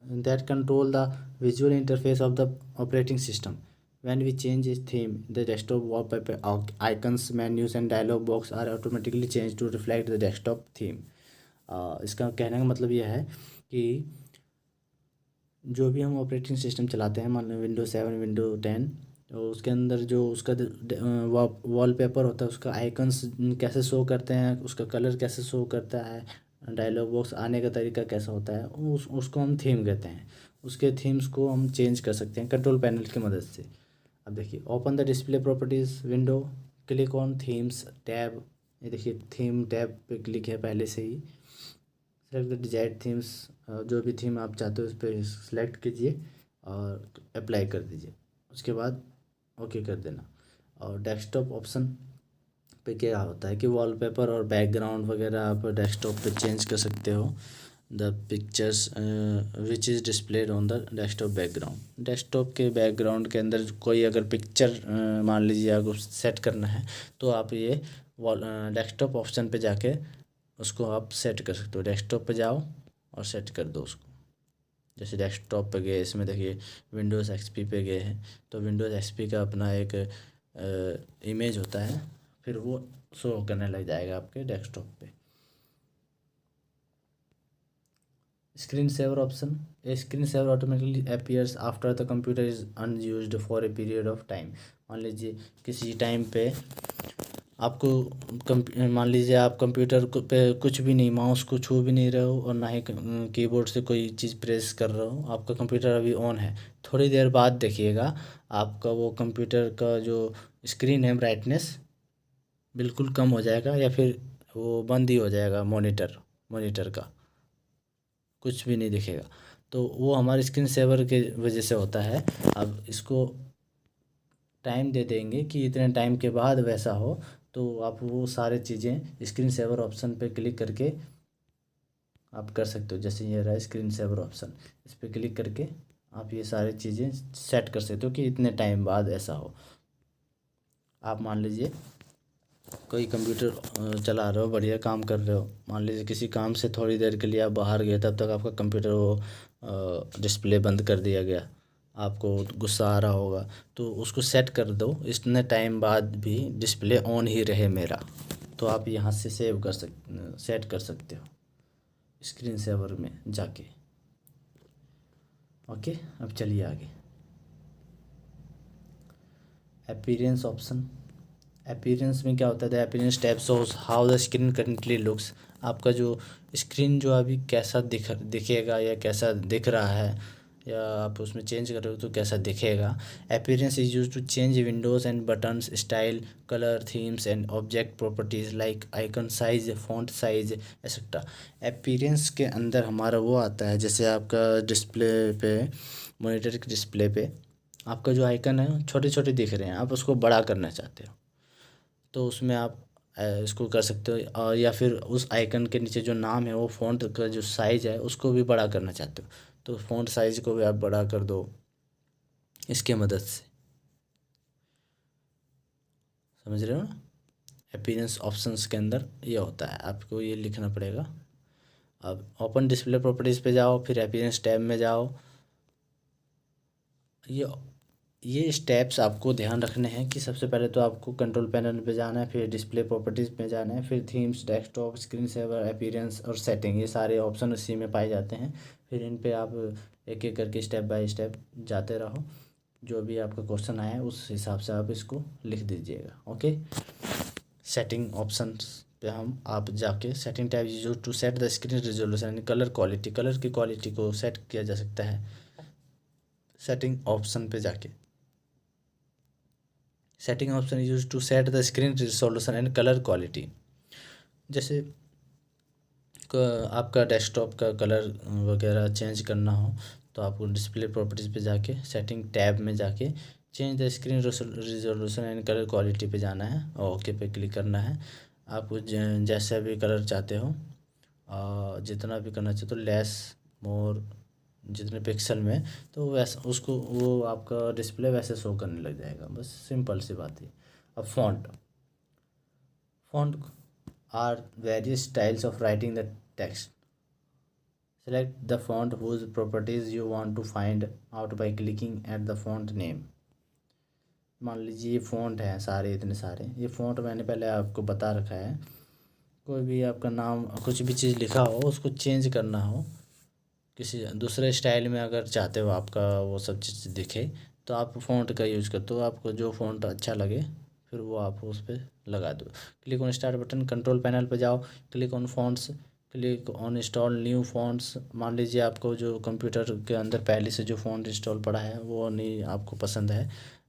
that control the visual interface of the operating system. When we change its theme, the desktop wallpaper icons, menus and dialog box are automatically changed to reflect the desktop theme. इसका कहने का मतलब यह है कि जो भी हम ऑपरेटिंग सिस्टम चलाते हैं, मान लो Windows 7 Windows 10, तो उसके अंदर जो उसका वॉलपेपर होता है, उसका आइकन्स कैसे शो करते हैं, उसका कलर कैसे शो करता है, डायलॉग बॉक्स आने का तरीका कैसा होता है, उसको हम थीम कहते हैं। उसके थीम्स को हम चेंज कर सकते हैं कंट्रोल पैनल की मदद से। अब देखिए, open the display properties window, click on themes tab. ये देखिए थीम टैब पे क्लिक है पहले से ही। सेलेक्ट द डिजायर्ड थीम्स, जो भी थीम आप चाहते हो उस पर सेलेक्ट कीजिए और अप्लाई कर दीजिए। उसके बाद ओके कर देना। और डेस्कटॉप ऑप्शन पे क्या होता है कि वॉलपेपर और बैकग्राउंड वगैरह आप डेस्कटॉप पे चेंज कर सकते हो। The pictures which is displayed on the desktop background, desktop के बैकग्राउंड के अंदर कोई अगर पिक्चर मान लीजिए आपको सेट करना है, तो आप ये डेस्कटॉप ऑप्शन पे जाके उसको आप सेट कर सकते हो। डेस्कटॉप पे जाओ और सेट कर दो उसको। जैसे डेस्कटॉप पे गए, इसमें देखिए विंडोज़ एक्सपी पे गए हैं, तो विंडोज़ एक्सपी का अपना एक इमेज होता है, फिर वो शो करने लग जाएगा आपके डेस्कटॉप पे। Screen saver option, a screen saver automatically appears after the computer is unused for a period of time. मान लीजिए किसी टाइम पे आपको मान लीजिए आप कंप्यूटर पे कुछ भी नहीं, माउस को छू भी नहीं रहे हो और ना ही कीबोर्ड से कोई चीज़ प्रेस कर रहे हो, आपका कंप्यूटर अभी ऑन है। थोड़ी देर बाद देखिएगा आपका वो कंप्यूटर का जो स्क्रीन है ब्राइटनेस बिल्कुल कम हो जाएगा या फिर वो बंद ही हो जाएगा। मॉनिटर का कुछ भी नहीं दिखेगा, तो वो हमारे स्क्रीन सेवर के वजह से होता है। अब इसको टाइम दे देंगे कि इतने टाइम के बाद वैसा हो, तो आप वो सारे चीज़ें स्क्रीन सेवर ऑप्शन पे क्लिक करके आप कर सकते हो। जैसे ये रहा स्क्रीन सेवर ऑप्शन, इस पर क्लिक करके आप ये सारी चीज़ें सेट कर सकते हो कि इतने टाइम बाद ऐसा हो। आप मान लीजिए कोई कंप्यूटर चला रहे हो, बढ़िया काम कर रहे हो, मान लीजिए किसी काम से थोड़ी देर के लिए आप बाहर गए, तब तक आपका कंप्यूटर वो डिस्प्ले बंद कर दिया गया, आपको गुस्सा आ रहा होगा, तो उसको सेट कर दो इतने टाइम बाद भी डिस्प्ले ऑन ही रहे मेरा, तो आप यहाँ से सेट कर सकते हो स्क्रीन सेवर में जाके। ओके, अब चलिए आगे। अपीयरेंस ऑप्शन, अपीयरेंस में क्या होता है? The appearance tab shows how the screen currently looks. आपका जो स्क्रीन जो अभी कैसा दिखेगा या कैसा दिख रहा है, या आप उसमें चेंज कर रहे हो तो कैसा दिखेगा। Appearance is use to change windows and buttons style, colour, themes and object properties like icon size, font size etcetera. Appearance के अंदर हमारा वो आता है, जैसे आपका डिस्प्ले पे, मॉनिटर के डिस्प्ले पे आपका जो आइकन है छोटे छोटे दिख रहे हैं, आप उसको बड़ा करना चाहते हो, तो उसमें आप इसको कर सकते हो। और या फिर उस आइकन के नीचे जो नाम है, वो फ़ॉन्ट का जो साइज़ है उसको भी बड़ा करना चाहते हो, तो फ़ॉन्ट साइज़ को भी आप बड़ा कर दो इसके मदद से। समझ रहे हो ना? अपीयरेंस ऑप्शंस के अंदर ये होता है, आपको ये लिखना पड़ेगा। अब ओपन डिस्प्ले प्रॉपर्टीज़ पे जाओ, फिर अपीयरेंस टैब में जाओ। ये स्टेप्स आपको ध्यान रखने हैं कि सबसे पहले तो आपको कंट्रोल पैनल पे जाना है, फिर डिस्प्ले प्रॉपर्टीज़ पे जाना है, फिर themes, desktop, screen saver, appearance और सेटिंग, ये सारे ऑप्शन उसी में पाए जाते हैं। फिर इन पे आप एक एक करके स्टेप बाय स्टेप जाते रहो। जो भी आपका क्वेश्चन आया है उस हिसाब से आप इसको लिख दीजिएगा। ओके, सेटिंग ऑप्शन पे आप जाके setting tab use to set the screen resolution and colour quality, colour की क्वालिटी को सेट किया जा सकता है सेटिंग ऑप्शन पे जाके। Setting option use to set the screen resolution and colour quality. जैसे आपका डेस्कटॉप का कलर वगैरह चेंज करना हो, तो आपको डिस्प्ले प्रॉपर्टीज़ पे जाके सेटिंग टैब में जाके change the screen resolution and colour quality पे जाना है और ओके पे क्लिक करना है। आपको जैसा भी कलर चाहते हो, जितना भी करना चाहते हो, लेस मोर, जितने पिक्सल में, तो वैसा उसको वो आपका डिस्प्ले वैसे शो करने लग जाएगा। बस सिंपल सी बात है। अब font are various styles of writing the text. Select the font whose properties you want to find out by clicking at the font name. मान लीजिए ये फ़ॉन्ट है सारे, इतने सारे, ये फ़ॉन्ट मैंने पहले आपको बता रखा है। कोई भी आपका नाम कुछ भी चीज़ लिखा हो उसको चेंज करना हो, किसी दूसरे स्टाइल में अगर चाहते हो आपका वो सब चीज़ दिखे, तो आप फ़ॉन्ट का यूज़ करते हो। आपको जो फ़ॉन्ट अच्छा लगे फिर वो आप उस पर लगा दो। Click on start button, control panel पे जाओ, click on fonts, click on install new fonts. मान लीजिए आपको जो कंप्यूटर के अंदर पहले से जो फ़ॉन्ट इंस्टॉल पड़ा है वो नहीं आपको पसंद है,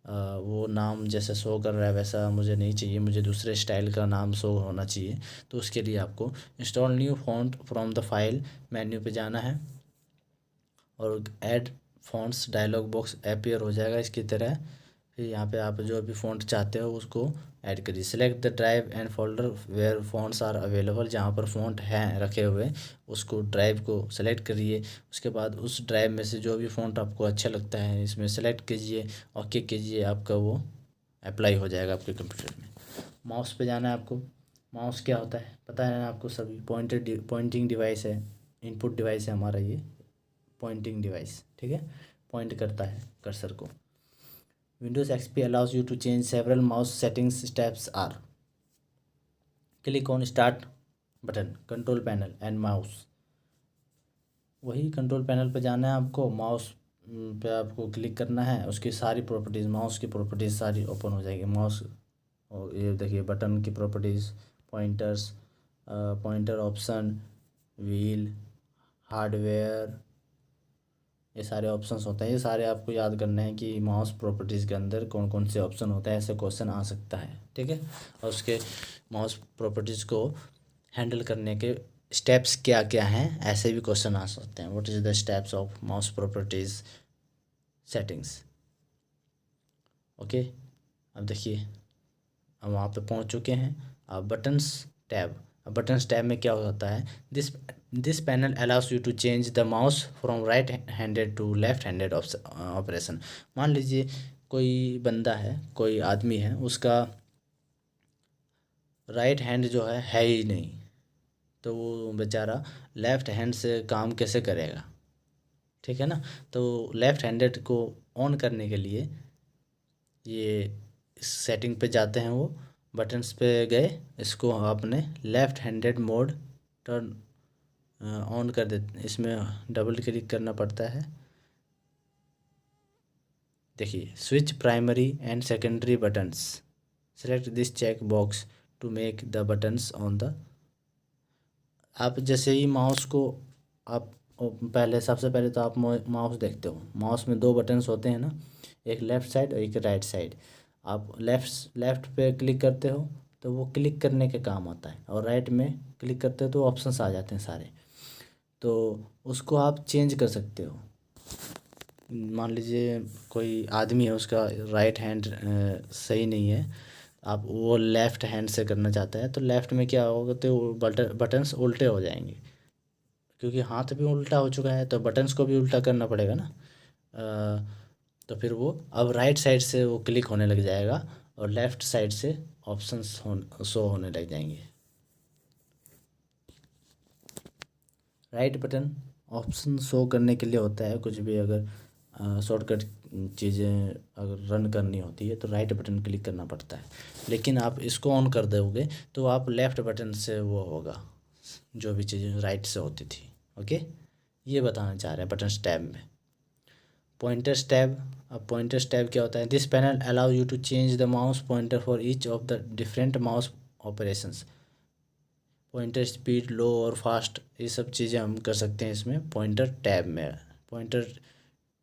वो नाम जैसे शो कर रहा है वैसा मुझे नहीं चाहिए, मुझे दूसरे स्टाइल का नाम शो होना चाहिए। तो उसके लिए आपको install new font from the file menu पे जाना है और add fonts dialog box appear हो जाएगा इसकी तरह। फिर यहाँ पे आप जो भी फ़ॉन्ट चाहते हो उसको ऐड करिए। Select the drive and folder where fonts are available, जहाँ पर फ़ॉन्ट हैं रखे हुए उसको ड्राइव को सेलेक्ट करिए। उसके बाद उस ड्राइव में से जो भी फ़ॉन्ट आपको अच्छा लगता है इसमें सेलेक्ट कीजिए, ओके कीजिए, आपका वो अप्लाई हो जाएगा आपके कंप्यूटर में। माउस पे जाना है आपको। माउस क्या होता है पता है ना आपको सभी, पॉइंटिंग डिवाइस है, इनपुट डिवाइस है हमारा ये पॉइंटिंग डिवाइस, ठीक है, पॉइंट करता है कर्सर को। Windows XP allows you to change several mouse settings, steps are click on start button, control panel and mouse. वही कंट्रोल पैनल पे जाना है आपको, माउस पे आपको क्लिक करना है, उसकी सारी प्रॉपर्टीज़, माउस की प्रॉपर्टीज़ सारी ओपन हो जाएगी। माउस और ये देखिए बटन की properties, pointers, pointer option, wheel, hardware, ये सारे ऑप्शंस होते हैं। ये सारे आपको याद करने हैं कि माउस प्रॉपर्टीज़ के अंदर कौन कौन से ऑप्शन होते हैं, ऐसे क्वेश्चन आ सकता है, ठीक है। और उसके माउस प्रॉपर्टीज़ को हैंडल करने के स्टेप्स क्या क्या हैं, ऐसे भी क्वेश्चन आ सकते हैं। What is the steps of mouse properties settings. Okay, अब देखिए हम वहाँ पे पहुँच चुके हैं। अब बटन्स टैब, अब बटन्स टैब में क्या होता है, this panel allows you to change the mouse from right handed to left handed operation. मान लीजिए कोई बंदा है, कोई आदमी है, उसका राइट हैंड जो है ही नहीं, तो वो बेचारा लेफ्ट हैंड से काम कैसे करेगा, ठीक है ना। तो लेफ्ट हैंडेड को ऑन करने के लिए ये इस सेटिंग पे जाते हैं, वो बटन्स पे गए, इसको आपने left handed mode turn on कर देते, इसमें डबल क्लिक करना पड़ता है। देखिए switch primary and secondary buttons, select this check box to make the buttons on the. आप जैसे ही माउस को आप पहले सबसे पहले तो आप माउस देखते हो, माउस में दो बटन्स होते हैं ना, एक लेफ़्ट साइड और एक राइट साइड। आप लेफ़्ट पे क्लिक करते हो तो वो क्लिक करने के काम आता है, और राइट में क्लिक करते हो तो ऑप्शंस आ जाते हैं सारे, तो उसको आप चेंज कर सकते हो। मान लीजिए कोई आदमी है, उसका राइट हैंड सही नहीं है, आप वो लेफ़्ट हैंड से करना चाहता है, तो लेफ़्ट में क्या होगा, तो बटन्स उल्टे हो जाएंगे, क्योंकि हाथ भी उल्टा हो चुका है तो बटन्स को भी उल्टा करना पड़ेगा ना। तो फिर वो अब राइट साइड से वो क्लिक होने लग जाएगा और लेफ़्ट साइड से ऑप्शंस शो होने लग जाएंगे। राइट बटन ऑप्शन शो करने के लिए होता है, कुछ भी अगर शॉर्टकट चीज़ें अगर रन करनी होती है तो राइट बटन क्लिक करना पड़ता है, लेकिन आप इसको ऑन कर दोगे तो आप लेफ़्ट बटन से वो होगा जो भी चीज़ें राइट से होती थी। ओके, ये बताना चाह रहे हैं बटन्स टैब में। पॉइंटर्स टैब, अब पॉइंटर्स टैब क्या होता है, this panel allow you to change the mouse pointer for each of the different mouse operations. Pointer speed low और फास्ट, ये सब चीज़ें हम कर सकते हैं इसमें पॉइंटर टैब में। पॉइंटर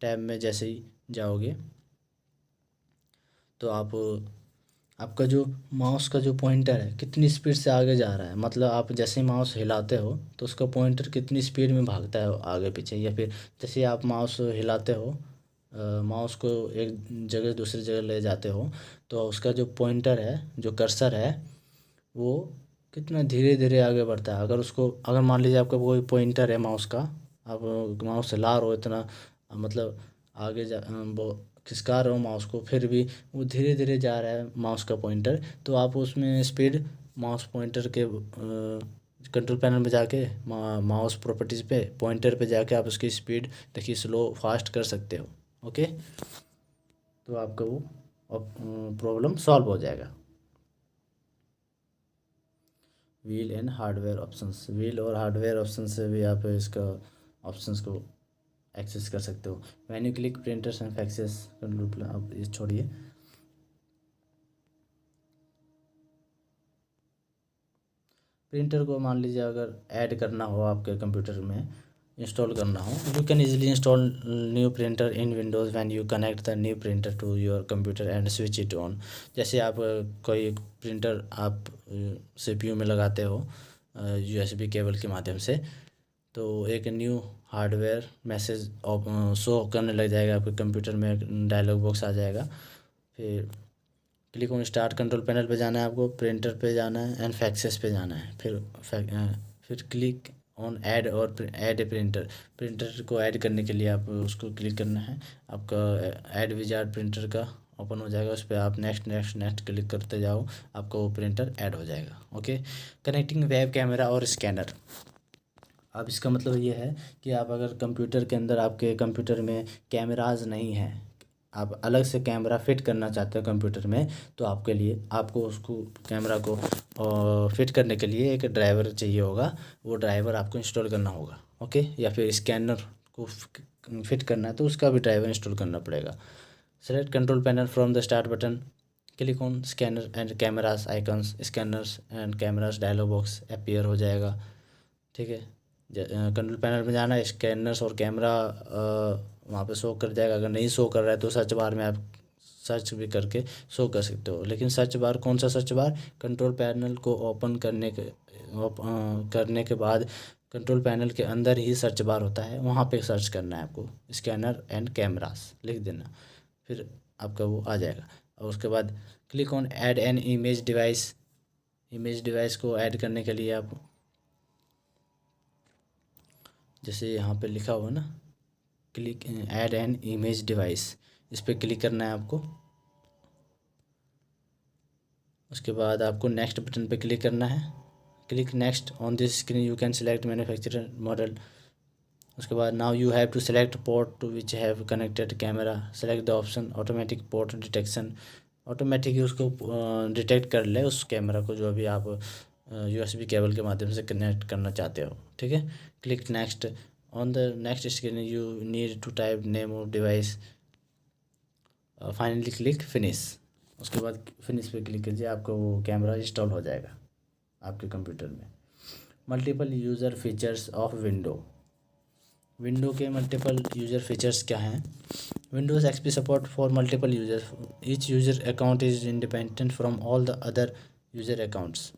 टैब में जैसे ही जाओगे तो आप आपका जो माउस का जो पॉइंटर है कितनी स्पीड से आगे जा रहा है, मतलब आप जैसे ही माउस हिलाते हो तो उसका पॉइंटर कितनी स्पीड में भागता है आगे पीछे, या फिर जैसे आप माउस हिलाते हो, माउस को एक जगह दूसरी जगह ले जाते हो, तो उसका जो पॉइंटर है, जो कर्सर है, वो कितना धीरे धीरे आगे बढ़ता है। अगर उसको, अगर मान लीजिए आपका कोई पॉइंटर है माउस का, आप माउस हिला रहे हो इतना, मतलब आगे वो खिसका रहे हो माउस को, फिर भी वो धीरे धीरे जा रहा है माउस का पॉइंटर, तो आप उसमें स्पीड माउस पॉइंटर के कंट्रोल पैनल में जाके माउस प्रॉपर्टीज़ पे पॉइंटर पे जाके आप उसकी स्पीड देखिए स्लो फास्ट कर सकते हो। ओके, तो आपका वो प्रॉब्लम सॉल्व हो जाएगा। Wheel and hardware options, wheel और हार्डवेयर ऑप्शन से भी आप इसका ऑप्शंस को एक्सेस कर सकते हो। When you click printers and faxes control, आप ये छोड़िए। प्रिंटर को मान लीजिए अगर ऐड करना हो आपके कंप्यूटर में, इंस्टॉल करना हो, you can easily install new printer in Windows when you connect the new printer to your computer and switch it on. जैसे आप कोई प्रिंटर आप सीपीयू में लगाते हो यूएसबी केबल के माध्यम से, तो एक न्यू हार्डवेयर मैसेज शो करने लग जाएगा आपके कंप्यूटर में, एक डायलॉग बॉक्स आ जाएगा। फिर click on start, control panel पे जाना है आपको, प्रिंटर पे जाना है एंड फैक्सेस पे जाना है। फिर क्लिक ऑन ऐड और ऐड ए प्रिंटर, प्रिंटर को ऐड करने के लिए आप उसको क्लिक करना है। आपका ऐड विजार्ड प्रिंटर का ओपन हो जाएगा, उस पर आप नेक्स्ट नेक्स्ट नेक्स्ट क्लिक करते जाओ, आपका वो प्रिंटर ऐड हो जाएगा। ओके, कनेक्टिंग वेब कैमरा और स्कैनर। अब इसका मतलब ये है कि आप अगर कंप्यूटर के अंदर, आपके कंप्यूटर में कैमराज नहीं हैं, आप अलग से कैमरा फिट करना चाहते हो कंप्यूटर में, तो आपके लिए आपको उसको कैमरा को फिट करने के लिए एक ड्राइवर चाहिए होगा, वो ड्राइवर आपको इंस्टॉल करना होगा। ओके, या फिर स्कैनर को फिट करना है तो उसका भी ड्राइवर इंस्टॉल करना पड़ेगा। Select control panel from the start button, click on scanner and cameras icons, scanners and cameras dialog box appear हो जाएगा। ठीक है, कंट्रोल पैनल में जाना है, स्कैनर्स और कैमरा वहाँ पे शो कर जाएगा। अगर नहीं शो कर रहा है तो सर्च बार में आप सर्च भी करके शो कर सकते हो। लेकिन सर्च बार कौन सा सर्च बार? कंट्रोल पैनल को ओपन करने के बाद कंट्रोल पैनल के अंदर ही सर्च बार होता है, वहाँ पे सर्च करना है आपको, स्कैनर एंड कैमरास लिख देना, फिर आपका वो आ जाएगा। और उसके बाद click on add an image device, image device को ऐड करने के लिए आप जैसे यहाँ पे लिखा हुआ ना, click add an image device, इस पर क्लिक करना है आपको। उसके बाद आपको नेक्स्ट बटन पे क्लिक करना है, click next on this screen you can select manufacturer model. उसके बाद now you have to select port to which have connected camera, select the option automatic port detection, automatic ही उसको detect कर ले उस कैमरा को जो अभी आप यूएसबी केबल के माध्यम से कनेक्ट करना चाहते हो। ठीक है, click next, on the next screen you need to type name of device, finally click finish. उसके बाद फिनिश पे क्लिक कीजिए, आपको वो कैमरा इंस्टॉल हो जाएगा आपके कंप्यूटर में। Multiple user features of window, window के मल्टीपल यूज़र फीचर्स क्या हैं? Windows XP support for multiple user, each user account is independent from all the other user accounts.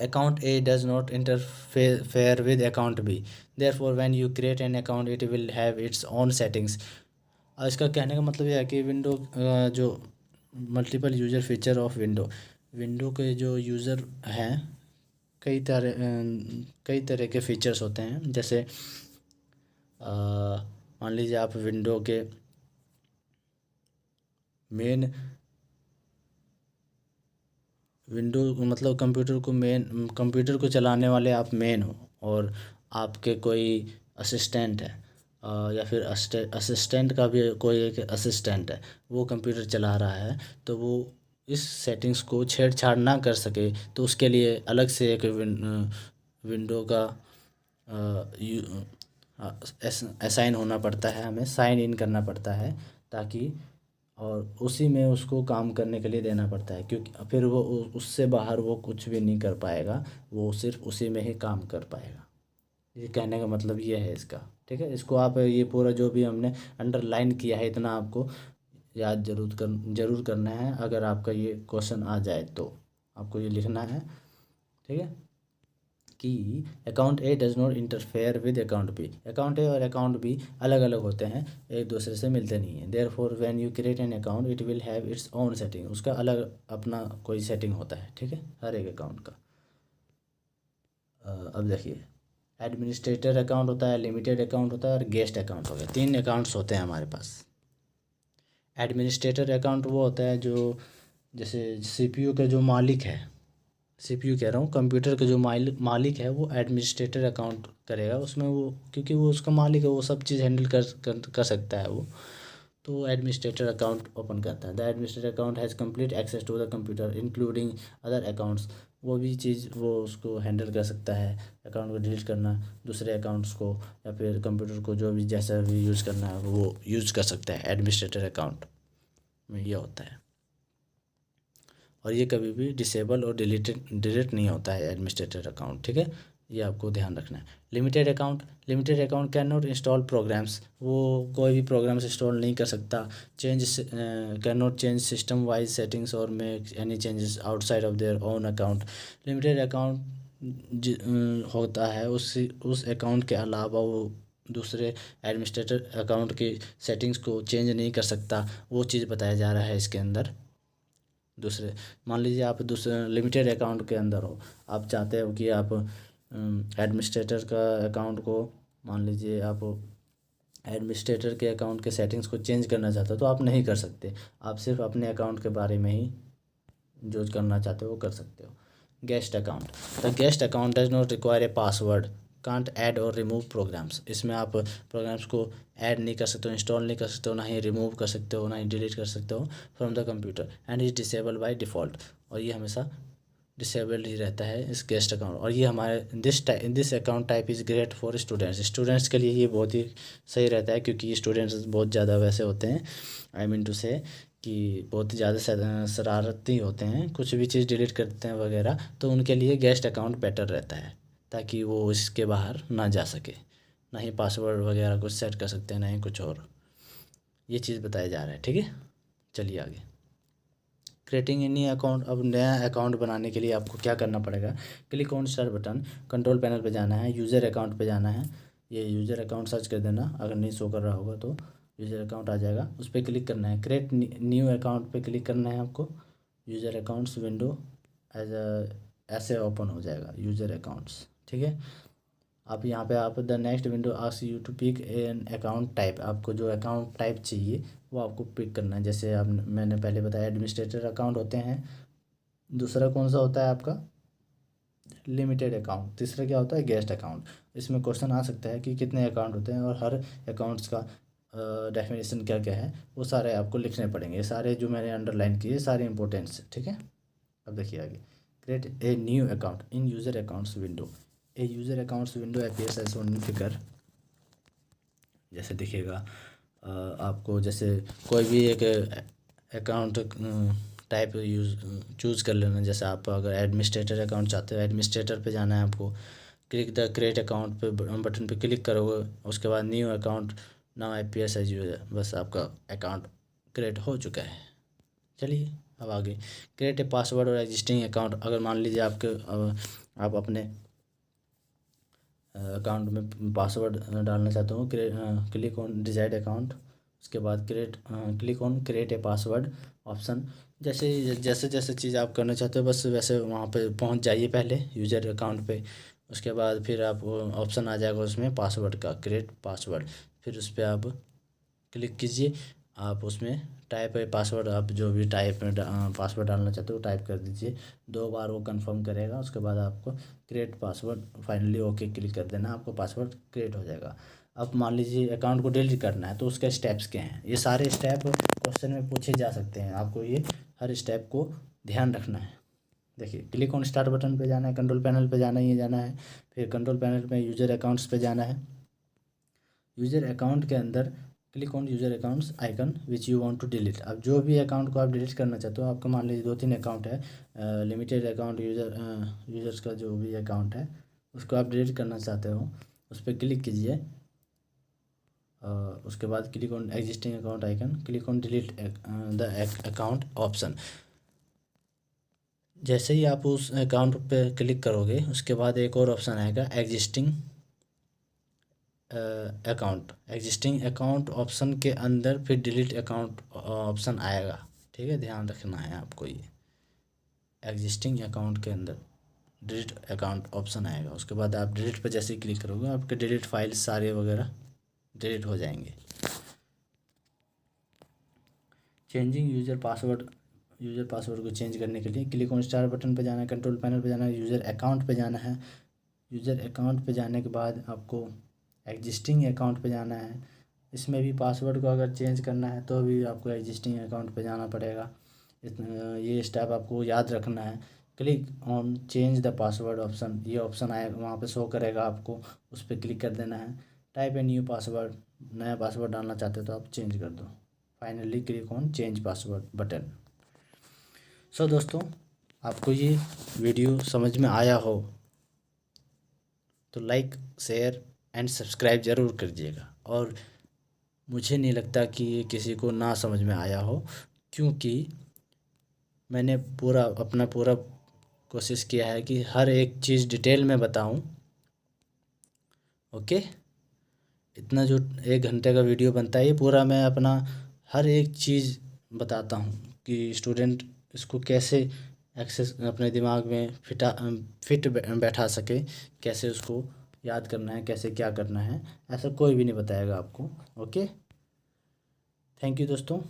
Account A does not interfere with account B. Therefore, when you create an account, it will have its own settings. इसका कहने का मतलब यह है कि window जो multiple user feature of window, window के जो यूज़र हैं कई तरह के फीचर्स होते हैं। जैसे मान लीजिए आप विंडो के मेन विंडो मतलब कंप्यूटर को चलाने वाले आप मेन हो, और आपके कोई असिस्टेंट है या फिर असिस्टेंट का भी कोई एक असिस्टेंट है, वो कंप्यूटर चला रहा है, तो वो इस सेटिंग्स को छेड़छाड़ ना कर सके, तो उसके लिए अलग से एक विंडो का असाइन होना पड़ता है, हमें साइन इन करना पड़ता है, ताकि और उसी में उसको काम करने के लिए देना पड़ता है, क्योंकि फिर वो उससे बाहर वो कुछ भी नहीं कर पाएगा, वो सिर्फ उसी में ही काम कर पाएगा। ये कहने का मतलब ये है इसका। ठीक है, इसको आप ये पूरा जो भी हमने अंडरलाइन किया है इतना आपको याद जरूर करना है। अगर आपका ये क्वेश्चन आ जाए तो आपको ये लिखना है, ठीक है, कि account A does not interfere with account B. Account A और अकाउंट बी अलग अलग होते हैं, एक दूसरे से मिलते नहीं हैं। Therefore when you create an account it will have its own setting, उसका अलग अपना कोई सेटिंग होता है। ठीक है, हर एक अकाउंट का। अब देखिए, एडमिनिस्ट्रेटर अकाउंट होता है, लिमिटेड अकाउंट होता है और गेस्ट अकाउंट हो गया। 3 अकाउंट्स होते हैं हमारे पास। एडमिनिस्ट्रेटर अकाउंट वो होता है जो जैसे सीपीयू का जो मालिक है, सीपीयू कह रहा हूँ, कंप्यूटर का जो मालिक है वो एडमिनिस्ट्रेटर अकाउंट करेगा उसमें, वो क्योंकि वो उसका मालिक है, वो सब चीज़ हैंडल कर सकता है वो, तो एडमिनिस्ट्रेटर अकाउंट ओपन करता है। The administrator account has complete access to the computer including other accounts, वो भी चीज़ वो उसको हैंडल कर सकता है, अकाउंट को डिलीट करना, दूसरे अकाउंट्स को या फिर कंप्यूटर को जो भी जैसा भी यूज़ करना है वो यूज़ कर सकता है। एडमिनिस्ट्रेटर अकाउंट में ये होता है, और ये कभी भी डिसेबल और डिलीट नहीं होता है एडमिनिस्ट्रेटर अकाउंट, ठीक है, ये आपको ध्यान रखना है। Limited account can not install programs, वो कोई भी प्रोग्राम्स इंस्टॉल नहीं कर सकता। Can not change system wise settings और make any changes outside of their own account. Limited account होता है उस अकाउंट के अलावा वो दूसरे एडमिनिस्ट्रेटर अकाउंट की सेटिंग्स को चेंज नहीं कर सकता, वो चीज़ बताया जा रहा है इसके अंदर। दूसरे, मान लीजिए आप दूसरे लिमिटेड अकाउंट के अंदर हो, आप चाहते हो कि आप एडमिनिस्ट्रेटर का अकाउंट को, मान लीजिए आप एडमिनिस्ट्रेटर के अकाउंट के सेटिंग्स को चेंज करना चाहते हो तो आप नहीं कर सकते, आप सिर्फ अपने अकाउंट के बारे में ही जो करना चाहते हो वो कर सकते हो। Guest account, the guest account does not require a password, can't add और रिमूव प्रोग्राम्स, इसमें आप प्रोग्राम्स को ऐड नहीं कर सकते हो, इंस्टॉल नहीं कर सकते हो, ना ही रिमूव कर सकते हो, ना ही डिलीट कर सकते हो from the computer, and is disable by default, और ये हमेशा डिसेबल्ड ही रहता है इस गेस्ट अकाउंट। और ये हमारे this account type is great for students के लिए ये बहुत ही सही रहता है, क्योंकि स्टूडेंट्स बहुत ज़्यादा वैसे होते हैं, आई मीन टू से कि बहुत ज़्यादा शरारती होते हैं, कुछ भी चीज़ डिलीट करते हैं वगैरह, तो उनके लिए गेस्ट अकाउंट बेटर रहता है, ताकि वो इसके बाहर ना जा सके, ना ही पासवर्ड वगैरह कुछ सेट कर सकते हैं, ना ही कुछ और, ये चीज़ बताया जा रहा है, ठीक है। चलिए आगे, क्रिएटिंग एनी अकाउंट। अब नया अकाउंट बनाने के लिए आपको क्या करना पड़ेगा, click on start button, control panel पे जाना है, यूज़र अकाउंट पे जाना है, ये यूज़र अकाउंट सर्च कर देना, अगर नहीं शो कर रहा होगा तो यूज़र अकाउंट आ जाएगा, उस पर क्लिक करना है, क्रिएट न्यू अकाउंट पे क्लिक करना है आपको, यूज़र अकाउंट्स विंडो ऐसे ओपन हो जाएगा यूज़र अकाउंट्स, ठीक है। आप यहाँ पे आप the next window ask you to pick an account type, आपको जो अकाउंट टाइप चाहिए वो आपको पिक करना है, जैसे आप मैंने पहले बताया एडमिनिस्ट्रेटर अकाउंट होते हैं, दूसरा कौन सा होता है आपका लिमिटेड अकाउंट, तीसरा क्या होता है गेस्ट अकाउंट। इसमें क्वेश्चन आ सकता है कि कितने अकाउंट होते हैं और हर अकाउंट्स का डेफिनेशन क्या क्या है, वो सारे आपको लिखने पड़ेंगे, ये सारे जो मैंने अंडरलाइन किए सारे इंपॉर्टेंट्स, ठीक है। अब देखिए आगे, create a new account in user accounts window, a user accounts window appears as shown in figure, जैसे दिखेगा आपको, जैसे कोई भी एक अकाउंट टाइप चूज़ कर लेना, जैसे आप अगर एडमिनिस्ट्रेटर अकाउंट चाहते हो, एडमिनिस्ट्रेटर पे जाना है आपको, क्लिक द क्रिएट अकाउंट पे बटन पे क्लिक करोगे, उसके बाद new account now appears as user, बस आपका अकाउंट क्रिएट हो चुका है। चलिए अब आगे, क्रिएट ए पासवर्ड और एग्जिस्टिंग अकाउंट, अगर मान लीजिए आप अपने अकाउंट में पासवर्ड डालना चाहते हो, क्लिक ऑन डिजाइड अकाउंट, उसके बाद click on create a password option, जैसे जैसे चीज़ आप करना चाहते हो बस वैसे वहाँ पे पहुँच जाइए पहले यूज़र अकाउंट पे, उसके बाद फिर आप ऑप्शन आ जाएगा उसमें पासवर्ड का, क्रिएट पासवर्ड, फिर उस पर आप क्लिक कीजिए, आप उसमें टाइप है पासवर्ड, आप जो भी टाइप में पासवर्ड डालना चाहते हो टाइप कर दीजिए, 2 बार वो कंफर्म करेगा, उसके बाद आपको create password finally okay click कर देना, आपको पासवर्ड क्रिएट हो जाएगा। अब मान लीजिए अकाउंट को डिलीट करना है तो उसके स्टेप्स क्या हैं, ये सारे स्टेप क्वेश्चन में पूछे जा सकते हैं, आपको ये हर स्टेप को ध्यान रखना है। देखिए, क्लिक ऑन स्टार्ट बटन पे जाना है, कंट्रोल पैनल पे जाना ही जाना है, फिर कंट्रोल पैनल पे यूज़र अकाउंट्स पे जाना है, यूज़र अकाउंट के अंदर click on user accounts icon which you want to delete. अब जो भी अकाउंट को आप डिलीट करना चाहते हो, आपका मान लीजिए 2-3 अकाउंट है, लिमिटेड अकाउंट, यूज़र्स का जो भी अकाउंट है उसको आप डिलीट करना चाहते हो, उस पर क्लिक कीजिए, उसके बाद click on existing account icon, click on delete the account option. जैसे ही आप उस अकाउंट पे क्लिक करोगे उसके बाद एक और ऑप्शन आएगा एग्जिस्टिंग एग्जिस्टिंग अकाउंट ऑप्शन के अंदर फिर डिलीट अकाउंट ऑप्शन आएगा, ठीक है, ध्यान रखना है आपको, ये एग्जिस्टिंग अकाउंट के अंदर डिलीट अकाउंट ऑप्शन आएगा, उसके बाद आप डिलीट पर जैसे ही क्लिक करोगे आपके डिलीट फाइल्स सारे वगैरह डिलीट हो जाएंगे। Changing user password user password को चेंज करने के लिए क्लिक ऑन स्टार बटन पे जाना है, कंट्रोल पैनल पे जाना है, यूज़र अकाउंट पे जाना है। यूज़र अकाउंट पे जाने के बाद आपको एग्जिस्टिंग अकाउंट पे जाना है। इसमें भी पासवर्ड को अगर चेंज करना है तो भी आपको एग्जिस्टिंग अकाउंट पे जाना पड़ेगा। ये स्टेप आपको याद रखना है। Click on change the password option, ये ऑप्शन आएगा, वहाँ पे शो करेगा आपको, उस पर क्लिक कर देना है। टाइप ए न्यू पासवर्ड, नया पासवर्ड डालना चाहते हो तो आप चेंज कर दो। Finally click on change password button. So दोस्तों, आपको ये वीडियो समझ में आया हो तो लाइक, शेयर एंड सब्सक्राइब ज़रूर कर दीजिएगा। और मुझे नहीं लगता कि ये किसी को ना समझ में आया हो, क्योंकि मैंने अपना पूरा कोशिश किया है कि हर एक चीज़ डिटेल में बताऊं। ओके, इतना जो 1 घंटे का वीडियो बनता है ये पूरा मैं अपना हर एक चीज़ बताता हूँ कि स्टूडेंट इसको कैसे एक्सेस अपने दिमाग में फिट बैठा सके, कैसे उसको याद करना है, कैसे क्या करना है, ऐसा कोई भी नहीं बताएगा आपको। ओके, थैंक यू दोस्तों।